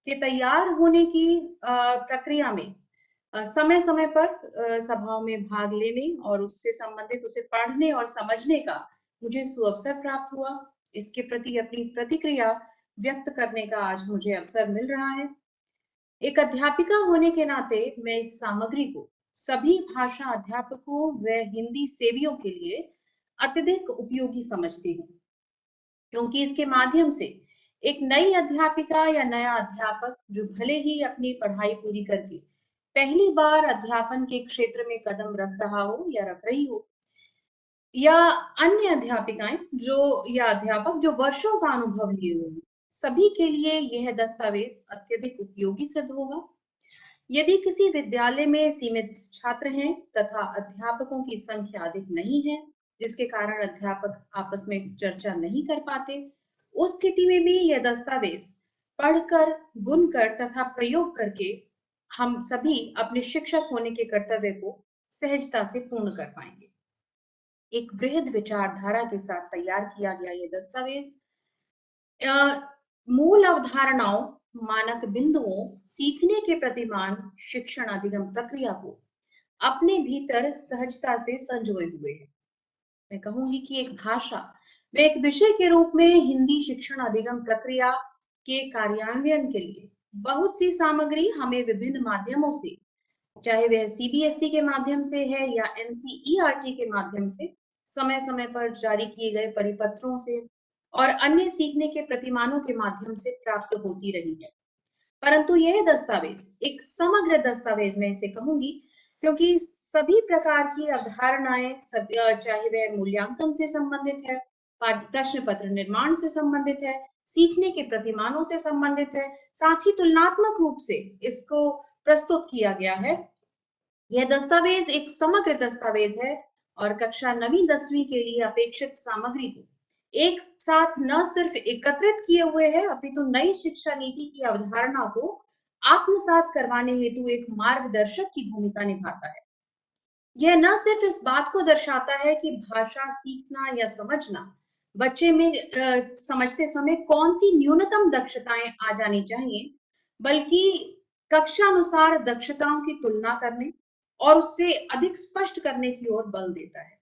के तैयार होने की प्रक्रिया में समय समय पर सभाओं में भाग लेने और उससे संबंधित उसे पढ़ने और समझने का मुझे सुअवसर प्राप्त हुआ। इसके प्रति अपनी प्रतिक्रिया व्यक्त करने का आज मुझे अवसर मिल रहा है। एक अध्यापिका होने के नाते मैं इस सामग्री को सभी भाषा अध्यापकों व हिंदी सेवियों के लिए अत्यधिक उपयोगी समझती हूँ, क्योंकि इसके माध्यम से एक नई अध्यापिका या नया अध्यापक जो भले ही अपनी पढ़ाई पूरी करके पहली बार अध्यापन के क्षेत्र में कदम रख रहा हो या रख रही हो, या अन्य अध्यापिकाएं या अध्यापक जो वर्षों का अनुभव लिए हुए हैं, सभी के लिए यह दस्तावेज अत्यधिक उपयोगी सिद्ध होगा। यदि किसी विद्यालय में सीमित छात्र हैं तथा अध्यापकों की संख्या अधिक नहीं है, जिसके कारण अध्यापक आपस में चर्चा नहीं कर पाते, उस स्थिति में भी यह दस्तावेज पढ़कर, गुनकर तथा प्रयोग करके हम सभी अपने शिक्षक होने के कर्तव्य को सहजता से पूर्ण कर पाएंगे। एक वृहद विचारधारा के साथ तैयार किया गया यह दस्तावेज मूल अवधारणाओं, मानक बिंदुओं, सीखने के प्रतिमान, शिक्षण अधिगम प्रक्रिया को अपने भीतर सहजता से संजोए हुए है। मैं कहूंगी कि एक भाषा व एक विषय के रूप में हिंदी शिक्षण अधिगम प्रक्रिया के कार्यान्वयन के लिए बहुत सी सामग्री हमें विभिन्न माध्यमों से, चाहे वह सीबीएसई के माध्यम से है या एनसीईआरटी के माध्यम से, समय समय पर जारी किए गए परिपत्रों से और अन्य सीखने के प्रतिमानों के माध्यम से प्राप्त होती रही है। परंतु यह दस्तावेज एक समग्र दस्तावेज मैं इसे कहूंगी, क्योंकि सभी प्रकार की अवधारणाएं, चाहे वह मूल्यांकन से संबंधित है प्रश्न पत्र निर्माण से संबंधित है, सीखने के प्रतिमानों से संबंधित है, साथ ही तुलनात्मक रूप से इसको प्रस्तुत किया गया है। यह दस्तावेज एक समग्र दस्तावेज है और कक्षा 9वीं 10वीं के लिए अपेक्षित सामग्री को एक साथ न सिर्फ एकत्रित किए हुए है, अपितु नई शिक्षा नीति की अवधारणा को आत्मसात करवाने हेतु एक मार्गदर्शक की भूमिका निभाता है। यह न सिर्फ इस बात को दर्शाता है कि भाषा सीखना या समझना बच्चे में समझते समय कौन सी न्यूनतम दक्षताएं आ जानी चाहिए, बल्कि कक्षानुसार दक्षताओं की तुलना करने और उससे अधिक स्पष्ट करने की ओर बल देता है।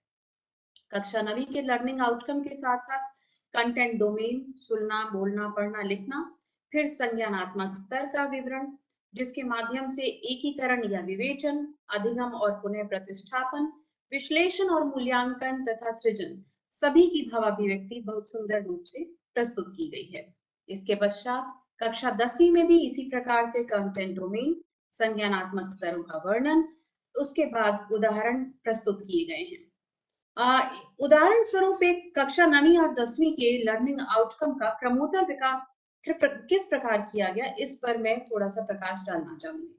कक्षा 9वीं के लर्निंग आउटकम के साथ साथ कंटेंट डोमेन, सुनना, बोलना, पढ़ना, लिखना, फिर संज्ञानात्मक स्तर का विवरण, जिसके माध्यम से एकीकरण या विवेचन, अधिगम और पुनः प्रतिष्ठापन, विश्लेषण और मूल्यांकन तथा सृजन सभी की भावाभिव्यक्ति बहुत सुंदर रूप से प्रस्तुत की गई है। इसके पश्चात कक्षा 10वीं में भी इसी प्रकार से कंटेंट डोमेन, संज्ञानात्मक स्तरों का वर्णन, उसके बाद उदाहरण प्रस्तुत किए गए हैं। उदाहरण स्वरूप एक कक्षा 9वीं और 10वीं के लर्निंग आउटकम का क्रमोत्तर विकास किस प्रकार किया गया, इस पर मैं थोड़ा सा प्रकाश डालना चाहूंगी।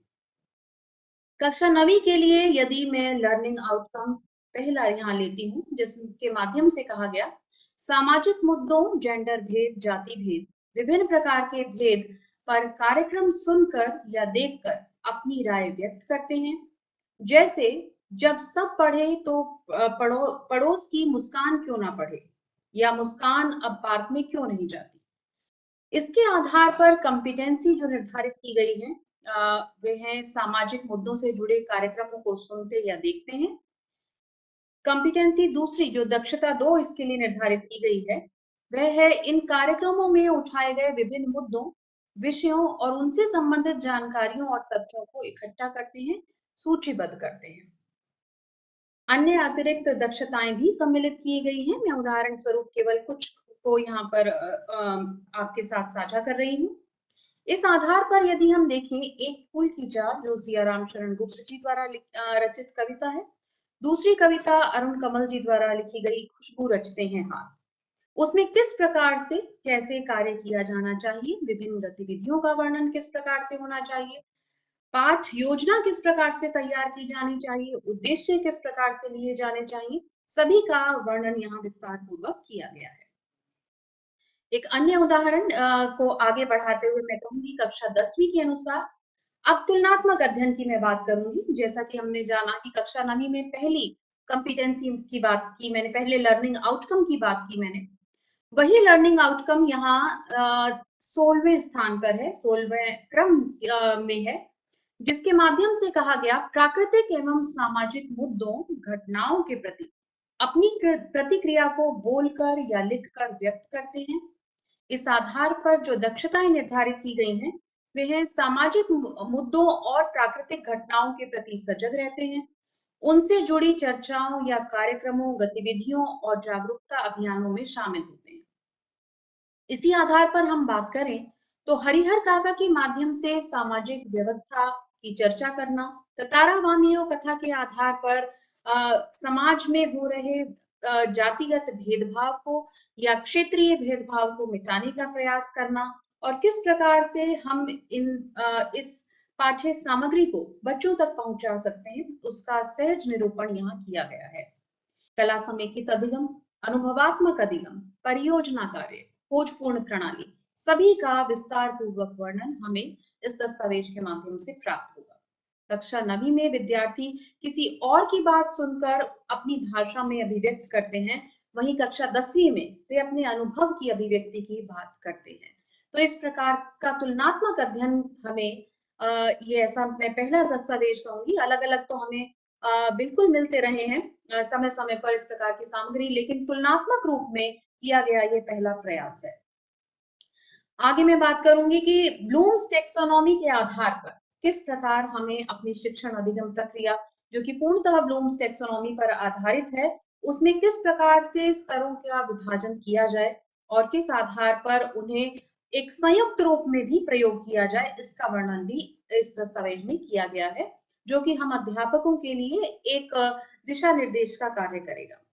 कक्षा 9वीं के लिए यदि मैं लर्निंग आउटकम पहला यहाँ लेती हूँ, जिसके माध्यम से कहा गया सामाजिक मुद्दों, जेंडर भेद, जाति भेद, विभिन्न प्रकार के भेद पर कार्यक्रम सुनकर या देखकर अपनी राय व्यक्त करते हैं। जैसे जब सब पढ़े तो पड़ोस की मुस्कान क्यों ना पढ़े, या मुस्कान अब पार्क में क्यों नहीं जाती। इसके आधार पर कॉम्पिटेंसी जो निर्धारित की गई है वे हैं सामाजिक मुद्दों से जुड़े कार्यक्रमों को सुनते या देखते हैं। कॉम्पिटेंसी दूसरी जो दक्षता 2 इसके लिए निर्धारित की गई है वह है इन कार्यक्रमों में उठाए गए विभिन्न मुद्दों, विषयों और उनसे संबंधित जानकारियों और तथ्यों को इकट्ठा करते हैं, सूचीबद्ध करते हैं। अन्य अतिरिक्त दक्षताएं भी सम्मिलित की गई हैं। मैं उदाहरण स्वरूप केवल कुछ को यहाँ पर आपके साथ साझा कर रही हूँ। इस आधार पर यदि हम देखें, एक फूल की चाह जो सियाराम शरण गुप्त जी द्वारा रचित कविता है, दूसरी कविता अरुण कमल जी द्वारा लिखी गई खुशबू रचते हैं हाथ, उसमें किस प्रकार से कैसे कार्य किया जाना चाहिए, विभिन्न गतिविधियों का वर्णन किस प्रकार से होना चाहिए, पाठ योजना किस प्रकार से तैयार की जानी चाहिए, उद्देश्य किस प्रकार से लिए जाने चाहिए, सभी का वर्णन यहाँ विस्तार पूर्वक किया गया है। एक अन्य उदाहरण को आगे बढ़ाते हुए मैं कहूंगी कक्षा 10वीं के अनुसार अब तुलनात्मक अध्ययन की मैं बात करूंगी। जैसा कि हमने जाना कि कक्षा 9वीं में पहली कंपिटेंसी की बात की मैंने, पहले लर्निंग आउटकम की बात की मैंने, वही लर्निंग आउटकम यहाँ 16वें स्थान पर है, 16वें क्रम में है, जिसके माध्यम से कहा गया प्राकृतिक एवं सामाजिक मुद्दों, घटनाओं के प्रति अपनी प्रतिक्रिया को बोलकर या लिखकर व्यक्त करते हैं। इस आधार पर जो दक्षताएं निर्धारित की गई हैं वे हैं सामाजिक मुद्दों और प्राकृतिक घटनाओं के प्रति सजग रहते हैं, उनसे जुड़ी चर्चाओं या कार्यक्रमों, गतिविधियों और जागरूकता अभियानों में शामिल होते हैं। इसी आधार पर हम बात करें तो हरिहर काका के माध्यम से सामाजिक व्यवस्था की चर्चा करना, ततारा वामीरो कथा के आधार पर समाज में हो रहे जातिगत भेदभाव को या क्षेत्रीय भेदभाव को मिटाने का प्रयास करना और किस प्रकार से हम इस पाठ्य सामग्री को बच्चों तक पहुंचा सकते हैं, उसका सहज निरूपण यहाँ किया गया है। कला समेकित अधिगम, अनुभवात्मक अधिगम, परियोजना कार्य, खोजपूर्ण प्रणाली, सभी का विस्तार पूर्वक वर्णन हमें इस दस्तावेज के माध्यम से प्राप्त होगा। कक्षा 9वीं में विद्यार्थी किसी और की बात सुनकर अपनी भाषा में अभिव्यक्त करते हैं, वहीं कक्षा 10वीं में वे अपने अनुभव की अभिव्यक्ति की बात करते हैं। तो इस प्रकार का तुलनात्मक अध्ययन हमें ये ऐसा मैं पहला दस्तावेज कहूंगी, अलग अलग तो हमें बिल्कुल मिलते रहे हैं समय समय पर इस प्रकार की सामग्री, लेकिन तुलनात्मक रूप में किया गया ये पहला प्रयास है। आगे मैं बात करूंगी कि ब्लूम्स टेक्सोनॉमी के आधार पर किस प्रकार हमें अपनी शिक्षण अधिगम प्रक्रिया, जो कि पूर्णतः ब्लूम्स टेक्सोनॉमी पर आधारित है, उसमें किस प्रकार से स्तरों का विभाजन किया जाए और किस आधार पर उन्हें एक संयुक्त रूप में भी प्रयोग किया जाए, इसका वर्णन भी इस दस्तावेज में किया गया है, जो कि हम अध्यापकों के लिए एक दिशा निर्देश का कार्य करेगा।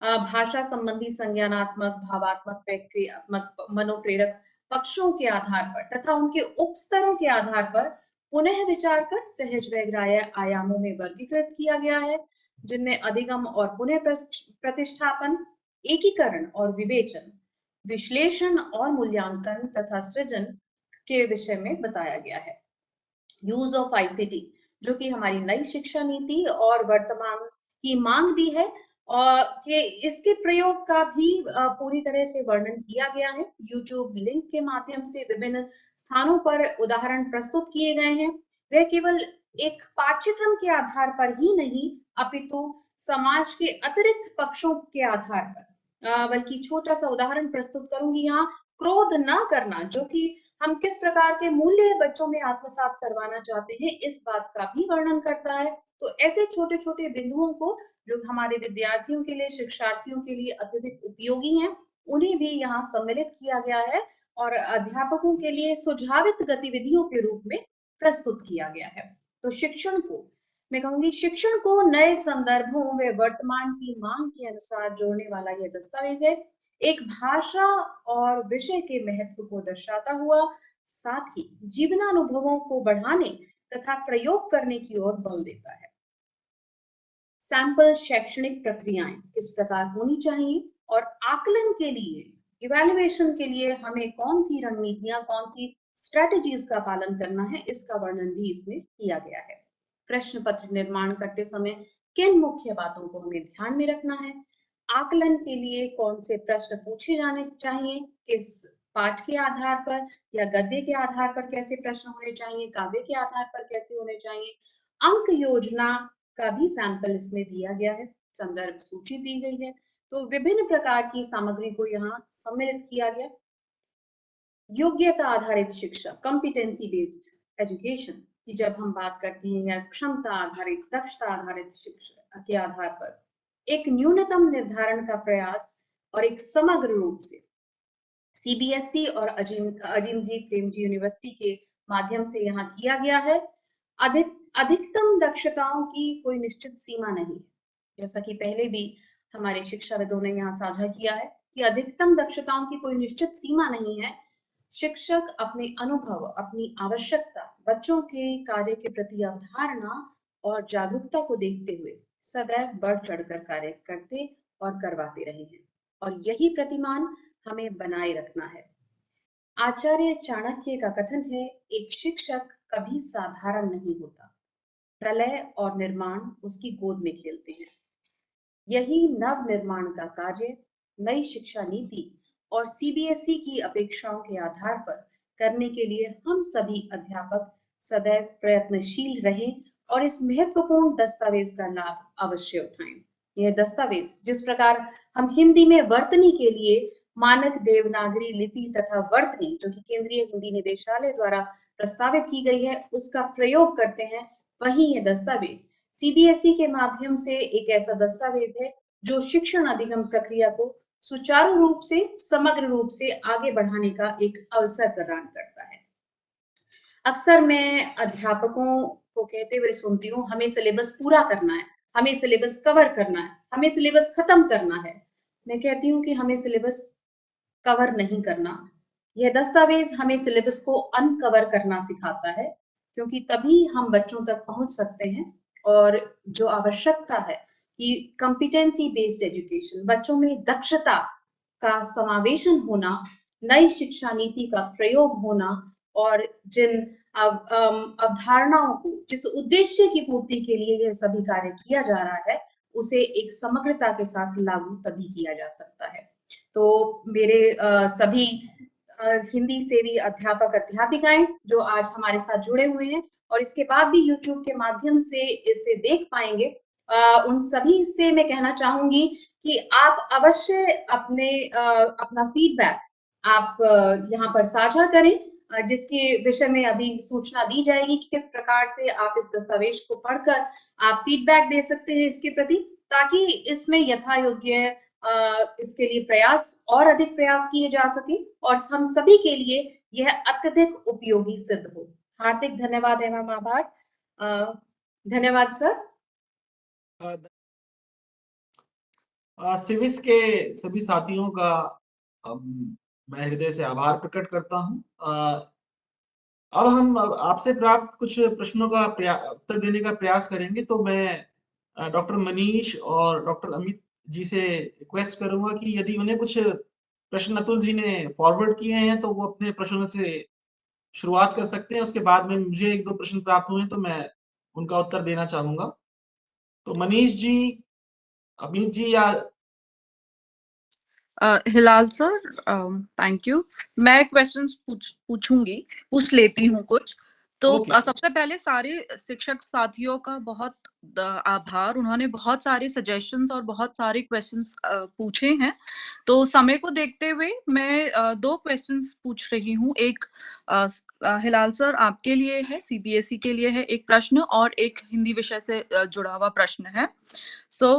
भाषा संबंधी संज्ञानात्मक, भावात्मक, प्रक्रियात्मक, मनोप्रेरक पक्षों के आधार पर तथा उनके उपस्तरों के आधार पर पुनः विचार कर सहज व ग्राह्य आयामों में वर्गीकृत किया गया है, जिनमें अधिगम और पुनः प्रतिष्ठापन, एकीकरण और विवेचन, विश्लेषण और मूल्यांकन तथा सृजन के विषय में बताया गया है। यूज ऑफ आईसीटी, जो कि हमारी नई शिक्षा नीति और वर्तमान की मांग भी है, और कि इसके प्रयोग का भी पूरी तरह से वर्णन किया गया है। यूट्यूब लिंक के माध्यम से विभिन्न स्थानों पर उदाहरण प्रस्तुत किए गए हैं। वह केवल एक पाठ्यक्रम के आधार पर ही नहीं, अपितु समाज के अतिरिक्त पक्षों के आधार पर, बल्कि छोटा सा उदाहरण प्रस्तुत करूंगी यहाँ। क्रोध न करना, जो कि हम किस प्रकार के मूल्य बच्चों में आत्मसात करवाना चाहते हैं, इस बात का भी वर्णन करता है। तो ऐसे छोटे छोटे बिंदुओं को जो हमारे विद्यार्थियों के लिए, शिक्षार्थियों के लिए अत्यधिक उपयोगी हैं, उन्हें भी यहाँ सम्मिलित किया गया है और अध्यापकों के लिए सुझावित गतिविधियों के रूप में प्रस्तुत किया गया है। तो शिक्षण को, मैं कहूंगी, शिक्षण को नए संदर्भों व वर्तमान की मांग के अनुसार जोड़ने वाला यह दस्तावेज है। एक भाषा और विषय के महत्व को दर्शाता हुआ, साथ ही जीवनानुभवों को बढ़ाने तथा प्रयोग करने की ओर बल देता है। सैंपल शैक्षणिक प्रक्रियाएं किस प्रकार होनी चाहिए और आकलन के लिए, इवैल्यूएशन के लिए हमें कौन सी रणनीतियां, कौन सी स्ट्रेटजीज का पालन करना है, इसका वर्णन भी इसमें किया गया है। प्रश्न पत्र निर्माण करते समय किन मुख्य बातों को हमें ध्यान में रखना है, आकलन के लिए कौन से प्रश्न पूछे जाने चाहिए, किस पाठ के आधार पर या गद्य के आधार पर कैसे प्रश्न होने चाहिए, काव्य के आधार पर कैसे होने चाहिए, अंक योजना का भी सैंपल इसमें दिया गया है, संदर्भ सूची दी गई है। तो विभिन्न प्रकार की सामग्री को यहाँ सम्मिलित किया गया। योग्यता आधारित शिक्षा, कॉम्पिटेंसी बेस्ड एजुकेशन की जब हम बात करते हैं, या क्षमता आधारित, दक्षता आधारित शिक्षा के आधार पर एक न्यूनतम निर्धारण का प्रयास और एक समग्र रूप से सीबीएसई और अजीमजी प्रेमजी यूनिवर्सिटी के माध्यम से यहाँ किया गया है। अधिकतम दक्षताओं की कोई निश्चित सीमा नहीं है, जैसा कि पहले भी हमारे शिक्षाविदों ने यहाँ साझा किया है कि अधिकतम दक्षताओं की कोई निश्चित सीमा नहीं है। शिक्षक अपने अनुभव, अपनी आवश्यकता, बच्चों के कार्य के प्रति अवधारणा और जागरूकता को देखते हुए सदैव बढ़ चढ़कर कार्य करते और करवाते रहे हैं, और यही प्रतिमान हमें बनाए रखना है। आचार्य चाणक्य का कथन है, एक शिक्षक कभी साधारण नहीं होता, प्रलय और निर्माण उसकी गोद में खेलते हैं। यही नव निर्माण का कार्य नई शिक्षा नीति और सीबीएसई की अपेक्षाओं के आधार पर करने के लिए हम सभी अध्यापक सदैव प्रयत्नशील रहें और इस महत्वपूर्ण दस्तावेज का लाभ अवश्य उठाएं। यह दस्तावेज, जिस प्रकार हम हिंदी में वर्तनी के लिए मानक देवनागरी लिपि तथा वर्तनी, जो कि केंद्रीय हिंदी निदेशालय द्वारा प्रस्तावित की गई है, उसका प्रयोग करते हैं, वहीं यह दस्तावेज सीबीएसई के माध्यम से एक ऐसा दस्तावेज है जो शिक्षण अधिगम प्रक्रिया को सुचारू रूप से, समग्र रूप से आगे बढ़ाने का एक अवसर प्रदान करता है। अक्सर मैं अध्यापकों को कहते हुए सुनती हूँ, हमें सिलेबस पूरा करना है, हमें सिलेबस कवर करना है, हमें सिलेबस खत्म करना है। मैं कहती हूँ कि हमें सिलेबस कवर नहीं करना, यह दस्तावेज हमें सिलेबस को अनकवर करना सिखाता है, क्योंकि तभी हम बच्चों तक पहुंच सकते हैं। और जो आवश्यकता है कि कॉम्पिटेंसी बेस्ड एजुकेशन, बच्चों में दक्षता का समावेशन होना, नई शिक्षा नीति का प्रयोग होना, और जिन अवधारणाओं को, जिस उद्देश्य की पूर्ति के लिए यह सभी कार्य किया जा रहा है, उसे एक समग्रता के साथ लागू तभी किया जा सकता है। तो मेरे सभी हिंदी सेवी अध्यापक अध्यापिकाएं जो आज हमारे साथ जुड़े हुए हैं और इसके बाद भी YouTube के माध्यम से इसे देख पाएंगे, उन सभी से मैं कहना चाहूंगी कि आप अवश्य अपना फीडबैक आप यहाँ पर साझा करें, जिसके विषय में अभी सूचना दी जाएगी कि किस प्रकार से आप इस दस्तावेज को पढ़कर आप फीडबैक दे सकते हैं इसके प्रति, ताकि इसमें यथा योग्य इसके लिए प्रयास और अधिक प्रयास किए जा सके और हम सभी के लिए यह अत्यधिक उपयोगी सिद्ध हो। हार्दिक धन्यवाद एवं आभार। धन्यवाद सर। सिविस के सभी साथियों का मैं हृदय से आभार प्रकट करता हूँ। अब आपसे प्राप्त कुछ प्रश्नों का उत्तर देने का प्रयास करेंगे, तो मैं डॉक्टर मनीष और डॉक्टर अमित जी से रिक्वेस्ट करूँगा कि यदि उन्हें कुछ प्रश्न अतुल जी ने फॉरवर्ड किए हैं, तो वो अपने प्रश्नों से शुरुआत कर सकते हैं। उसके बाद में मुझे 1-2 प्रश्न प्राप्त हुए हैं, तो मैं उनका उत्तर देना चाहूँगा। तो मनीष जी, अमित जी या हिलाल सर, थैंक यू। मैं क्वेश्चंस पूछ लेती हूँ कुछ। तो ओके। सबसे पहले सारे शिक्षक साथियों का बहुत आभार। उन्होंने बहुत सारे सजेशंस और बहुत सारे क्वेश्चंस पूछे हैं। तो समय को देखते हुए मैं 2 क्वेश्चंस पूछ रही हूँ। एक हिलाल सर आपके लिए है, सीबीएसई के लिए है एक प्रश्न, और एक हिंदी विषय से जुड़ा हुआ प्रश्न है। सो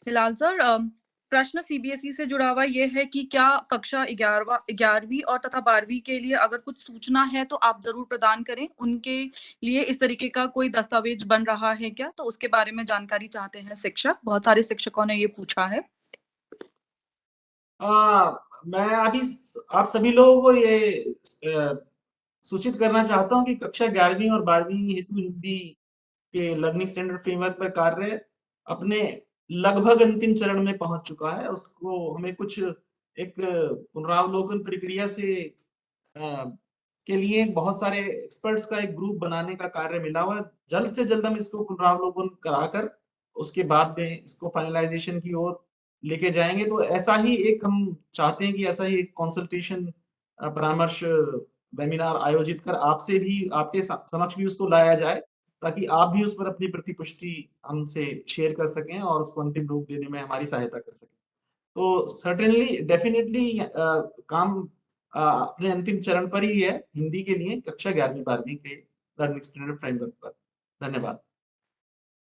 हिलाल सर, प्रश्न सीबीएसई से जुड़ा हुआ ये है कि क्या कक्षा 11वीं और तथा 12वीं के लिए अगर कुछ सूचना है तो आप जरूर प्रदान करें। उनके लिए इस तरीके का कोई दस्तावेज बन रहा है क्या, तो उसके बारे में जानकारी चाहते हैं शिक्षक। बहुत सारे शिक्षकों ने ये पूछा है। मैं अभी आप सभी लोगों को ये सूचित करना चाहता हूँ कि कक्षा 11वीं और 12वीं हेतु हिंदी के लर्निंग स्टैंडर्ड फ्रेमवर्क पर कार्य अपने लगभग अंतिम चरण में पहुंच चुका है। उसको हमें कुछ एक पुनरावलोकन प्रक्रिया से के लिए बहुत सारे एक्सपर्ट्स का एक ग्रुप बनाने का कार्य मिला हुआ है। जल्द से जल्द हम इसको पुनरावलोकन कराकर उसके बाद में इसको फाइनलाइजेशन की ओर लेके जाएँगे। तो ऐसा ही एक हम चाहते हैं कि ऐसा ही एक कंसल्टेशन परामर्श वेबिनार आयोजित कर आपसे भी आपके समक्ष भी उसको लाया जाए, ताकि आप भी उस पर अपनी प्रतिपुष्टि हमसे शेयर कर सकें और उसको अंतिम रूप देने में हमारी सहायता कर सकें। तो सर्टेनली डेफिनिटली काम अपने अंतिम चरण पर ही है हिंदी के लिए कक्षा 11वीं-12वीं के लर्निंग स्टैंडर्ड फ्रेमवर्क पर। धन्यवाद।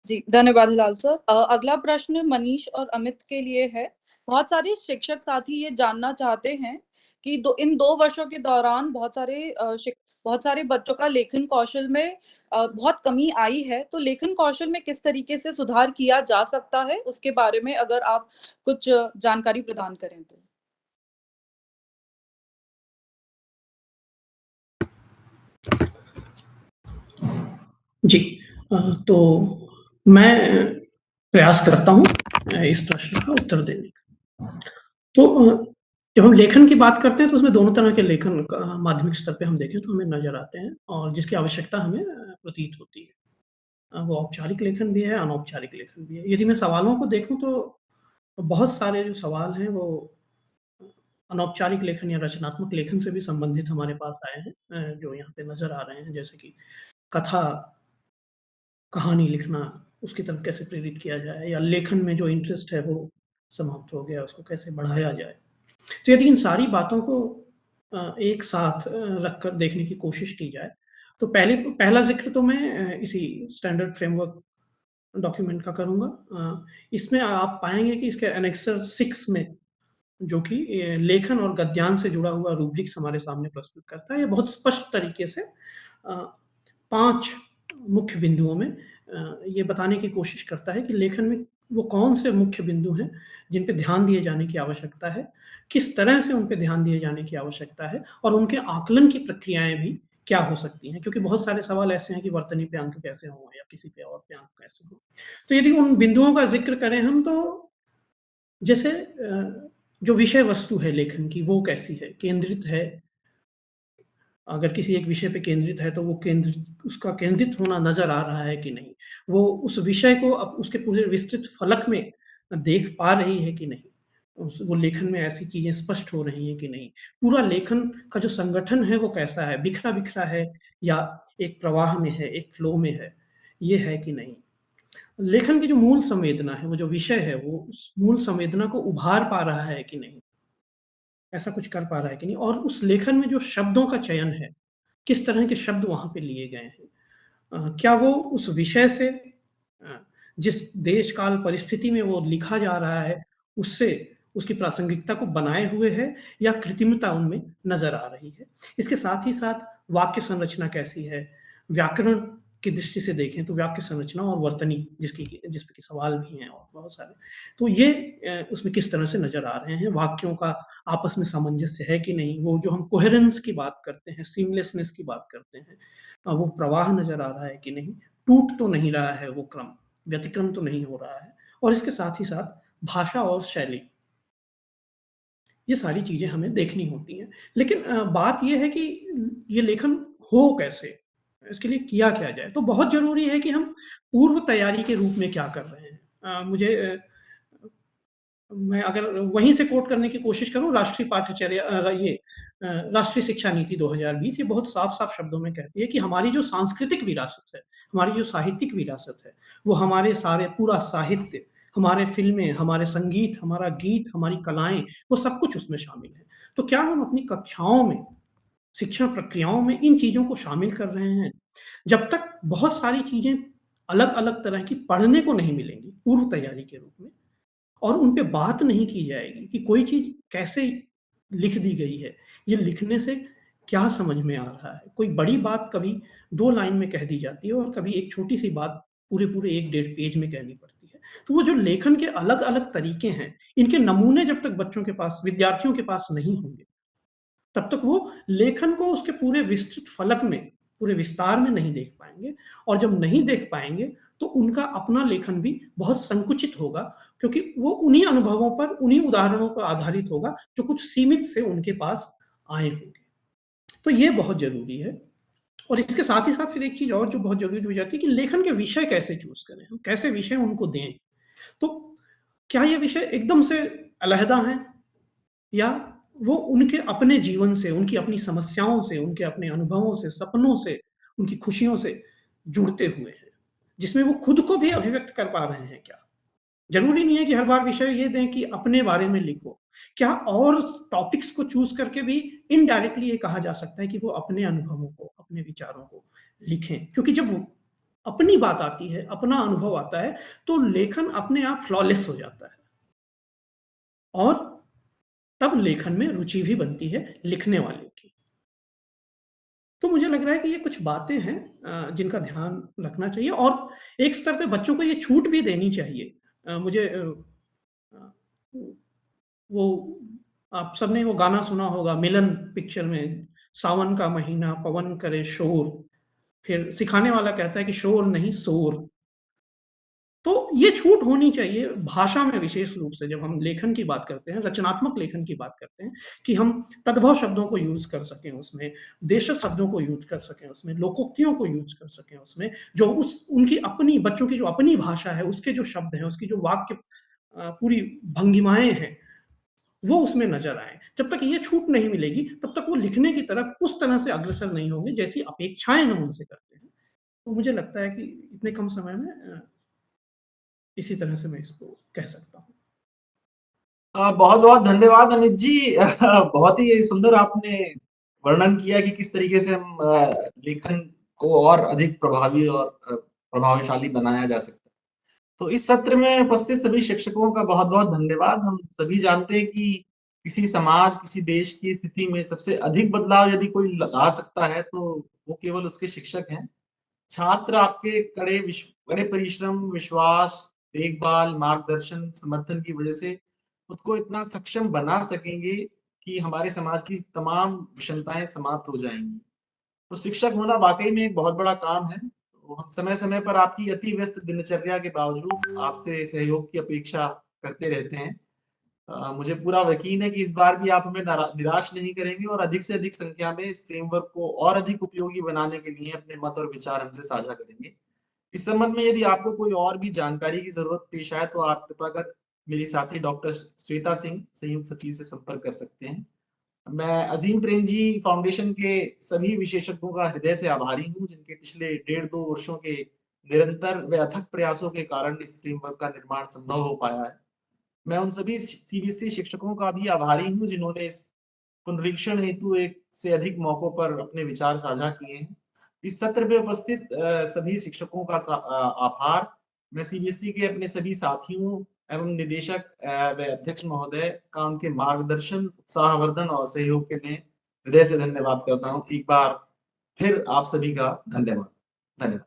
जी, धन्यवाद हिलाल सर। अगला प्रश्न मनीष और अमित के लिए है। बहुत सारे शिक्षक साथी ये जानना चाहते हैं कि इन 2 वर्षों के दौरान बहुत सारे बच्चों का लेखन कौशल में बहुत कमी आई है। तो लेखन कौशल में किस तरीके से सुधार किया जा सकता है, उसके बारे में अगर आप कुछ जानकारी प्रदान करें तो। जी, तो मैं प्रयास करता हूँ इस प्रश्न का उत्तर देने का। तो जब हम लेखन की बात करते हैं तो उसमें दोनों तरह के लेखन माध्यमिक स्तर पे हम देखें तो हमें नज़र आते हैं और जिसकी आवश्यकता हमें प्रतीत होती है। वो औपचारिक लेखन भी है, अनौपचारिक लेखन भी है। यदि मैं सवालों को देखूँ तो बहुत सारे जो सवाल हैं वो अनौपचारिक लेखन या रचनात्मक लेखन से भी संबंधित हमारे पास आए हैं, जो यहाँ पे नज़र आ रहे हैं, जैसे कि कथा, कहानी लिखना, उसकी तरफ कैसे प्रेरित किया जाए, या लेखन में जो इंटरेस्ट है वो समाप्त हो गया, उसको कैसे बढ़ाया जाए। तो यदि इन सारी बातों को एक साथ रखकर देखने की कोशिश की जाए, तो पहला ज़िक्र तो मैं इसी स्टैंडर्ड फ्रेमवर्क डॉक्यूमेंट का करूँगा। इसमें आप पाएँगे कि इसके एनेक्सर 6 में, जो कि लेखन और गद्यांश से जुड़ा हुआ रूब्रिक्स हमारे सामने प्रस्तुत करता है। ये बहुत स्पष्ट तरीके से 5 मुख्य बिंदुओं में ये बताने की कोशिश करता है कि लेखन में वो कौन से मुख्य बिंदु हैं जिन पे ध्यान दिए जाने की आवश्यकता है, किस तरह से उन पे ध्यान दिए जाने की आवश्यकता है, और उनके आकलन की प्रक्रियाएँ भी क्या हो सकती हैं। क्योंकि बहुत सारे सवाल ऐसे हैं कि वर्तनी पे अंक कैसे हों या किसी पे और पे अंक कैसे हों। तो यदि उन बिंदुओं का ज़िक्र करें हम, तो जैसे जो विषय वस्तु है लेखन की वो कैसी है, केंद्रित है। अगर किसी एक विषय पे केंद्रित है तो वो उसका केंद्रित होना नज़र आ रहा है कि नहीं? वो उस विषय को उसके पूरे विस्तृत फलक में देख पा रही है कि नहीं? वो लेखन में ऐसी चीज़ें स्पष्ट हो रही हैं कि नहीं? पूरा लेखन का जो संगठन है वो कैसा है? बिखरा-बिखरा है या एक प्रवाह में है, एक फ्लो में है? ये है कि नहीं? लेखन की जो मूल संवेदना है, वो जो विषय है, वो उस मूल संवेदना को उभार पा रहा है कि नहीं? ऐसा कुछ कर पा रहा है कि नहीं? और उस लेखन में जो शब्दों का चयन है, किस तरह के शब्द वहाँ पे लिए गए हैं? क्या वो उस विषय से जिस देश काल परिस्थिति में वो लिखा जा रहा है, उससे उसकी प्रासंगिकता को बनाए हुए है, या कृत्रिमता उनमें नज़र आ रही है? इसके साथ ही साथ वाक्य संरचना कैसी है? व्याकरण की दृष्टि से देखें तो वाक्य संरचना और वर्तनी जिस पे के सवाल भी हैं और बहुत सारे, तो ये उसमें किस तरह से नज़र आ रहे हैं, वाक्यों का आपस में सामंजस्य है कि नहीं, वो जो हम कोहेरेंस की बात करते हैं, सीमलेसनेस की बात करते हैं, वो प्रवाह नज़र आ रहा है कि नहीं, टूट तो नहीं रहा है वो क्रम, व्यतिक्रम तो नहीं हो रहा है, और इसके साथ ही साथ भाषा और शैली, ये सारी चीज़ें हमें देखनी होती हैं। लेकिन बात ये है कि ये लेखन हो कैसे? इसके लिए किया क्या जाए? तो बहुत ज़रूरी है कि हम पूर्व तैयारी के रूप में क्या कर रहे हैं। मैं अगर वहीं से कोट करने की कोशिश करूँ, राष्ट्रीय पाठ्यचर्या राष्ट्रीय शिक्षा नीति 2020 ये बहुत साफ-साफ शब्दों में कहती है कि हमारी जो सांस्कृतिक विरासत है, हमारी जो साहित्यिक विरासत है, वो हमारे सारे पूरा साहित्य, हमारे फ़िल्में, हमारे संगीत, हमारा गीत, हमारी कलाएँ, वो सब कुछ उसमें शामिल है। तो क्या हम अपनी कक्षाओं में, शिक्षण प्रक्रियाओं में इन चीज़ों को शामिल कर रहे हैं? जब तक बहुत सारी चीज़ें अलग-अलग तरह की पढ़ने को नहीं मिलेंगी, पूर्व तैयारी के रूप में, और उन पे बात नहीं की जाएगी कि कोई चीज़ कैसे लिख दी गई है, ये लिखने से क्या समझ में आ रहा है। कोई बड़ी बात कभी 2 लाइन में कह दी जाती है और कभी एक छोटी-सी बात पूरे-पूरे 1 डेढ़ पेज में कहनी पड़ती है। तो वो जो लेखन के अलग-अलग तरीके हैं, इनके नमूने जब तक बच्चों के पास, विद्यार्थियों के पास नहीं होंगे, तब तक वो लेखन को उसके पूरे विस्तृत फलक में, पूरे विस्तार में नहीं देख पाएँगे, और जब नहीं देख पाएँगे, तो उनका अपना लेखन भी बहुत संकुचित होगा, क्योंकि वो उन्हीं अनुभवों पर, उन्हीं उदाहरणों पर आधारित होगा, जो कुछ सीमित से उनके पास आए होंगे। तो ये बहुत ज़रूरी है, और इसके साथ ही साथ फिर एक चीज़ और जो बहुत ज़रूरी हो जाती है कि लेखन के विषय कैसे चूज़ करें, हम कैसे विषय उनको दें। तो क्या ये विषय एकदम से अलहदा हैं, या वो उनके अपने जीवन से, उनकी अपनी समस्याओं से, उनके अपने अनुभवों से, सपनों से, उनकी खुशियों से जुड़ते हुए हैं, जिसमें वो खुद को भी अभिव्यक्त कर पा रहे हैं क्या? ज़रूरी नहीं है कि हर बार विषय ये दें कि अपने बारे में लिखो। क्या और टॉपिक्स को चूज़ करके भी इनडायरेक्टली ये कहा जा सकता है कि वो अपने अनुभवों को, अपने विचारों को लिखें? क्योंकि जब वो अपनी बात आती है, अपना अनुभव आता है, तो लेखन अपने आप फ्लॉलेस हो जाता है, और तब लेखन में रुचि भी बनती है लिखने वाले की। तो मुझे लग रहा है कि ये कुछ बातें हैं जिनका ध्यान रखना चाहिए, और एक स्तर पे बच्चों को ये छूट भी देनी चाहिए। मुझे अ, वो आप सबने वो गाना सुना होगा मिलन पिक्चर में, सावन का महीना पवन करे शोर, फिर सिखाने वाला कहता है कि शोर नहीं शोर। तो ये छूट होनी चाहिए भाषा में, विशेष रूप से जब हम लेखन की बात करते हैं, रचनात्मक लेखन की बात करते हैं, कि हम तद्भव शब्दों को यूज़ कर सकें उसमें, देशज शब्दों को यूज़ कर सकें उसमें, लोकोक्तियों को यूज़ कर सकें उसमें, जो उनकी अपनी, बच्चों की जो अपनी भाषा है, उसके जो शब्द हैं, उसकी जो वाक्य पूरी भंगिमाएँ हैं, वो उसमें नज़र आएँ। जब तक ये छूट नहीं मिलेगी, तब तक वो लिखने की तरफ उस तरह से अग्रसर नहीं होंगे, जैसी अपेक्षाएँ हम उनसे करते हैं। तो मुझे लगता है कि इतने कम समय में इसी तरह से मैं इसको कह सकता हूँ। बहुत-बहुत धन्यवाद अमित जी। बहुत ही सुंदर आपने वर्णन किया कि किस तरीके से हम लेखन को और अधिक प्रभावी और प्रभावशाली बनाया जा सकता है। तो इस सत्र में उपस्थित सभी शिक्षकों का बहुत-बहुत धन्यवाद। हम सभी जानते हैं कि किसी समाज, किसी देश की स्थिति में सबसे अधिक बदलाव यदि कोई ला सकता है, तो वो केवल उसके शिक्षक हैं। छात्र आपके कड़े परिश्रम, विश्वास, देखभाल, मार्गदर्शन, समर्थन की वजह से खुद को इतना सक्षम बना सकेंगे कि हमारे समाज की तमाम विषमताएँ समाप्त हो जाएँगी। तो शिक्षक होना वाक़ई में एक बहुत बड़ा काम है। तो हम समय-समय पर आपकी अति व्यस्त दिनचर्या के बावजूद आपसे सहयोग की अपेक्षा करते रहते हैं। मुझे पूरा यकीन है कि इस बार भी आप हमें निराश नहीं करेंगे और अधिक से अधिक संख्या में इस फ्रेमवर्क को और अधिक उपयोगी बनाने के लिए अपने मत और विचार हमसे साझा करेंगे। इस संबंध में यदि आपको कोई और भी जानकारी की ज़रूरत पेश आए, तो आप कृपया कर मेरी साथी डॉक्टर श्वेता सिंह, संयुक्त सचिव से संपर्क कर सकते हैं। मैं अज़ीम प्रेमजी फाउंडेशन के सभी विशेषज्ञों का हृदय से आभारी हूँ, जिनके पिछले डेढ़ 2 वर्षों के निरंतर व अथक प्रयासों के कारण इस फ्रेमवर्क का निर्माण संभव हो पाया है। मैं उन सभी सीबीएसई शिक्षकों का भी आभारी हूँ, जिन्होंने इस पुनरीक्षण हेतु एक से अधिक मौकों पर अपने विचार साझा किए हैं। इस सत्र में उपस्थित सभी शिक्षकों का आभार। मैं सीबीएसई के अपने सभी साथियों एवं निदेशक व अध्यक्ष महोदय का उनके मार्गदर्शन, उत्साहवर्धन और सहयोग के लिए हृदय से धन्यवाद करता हूँ। एक बार फिर आप सभी का धन्यवाद। धन्यवाद।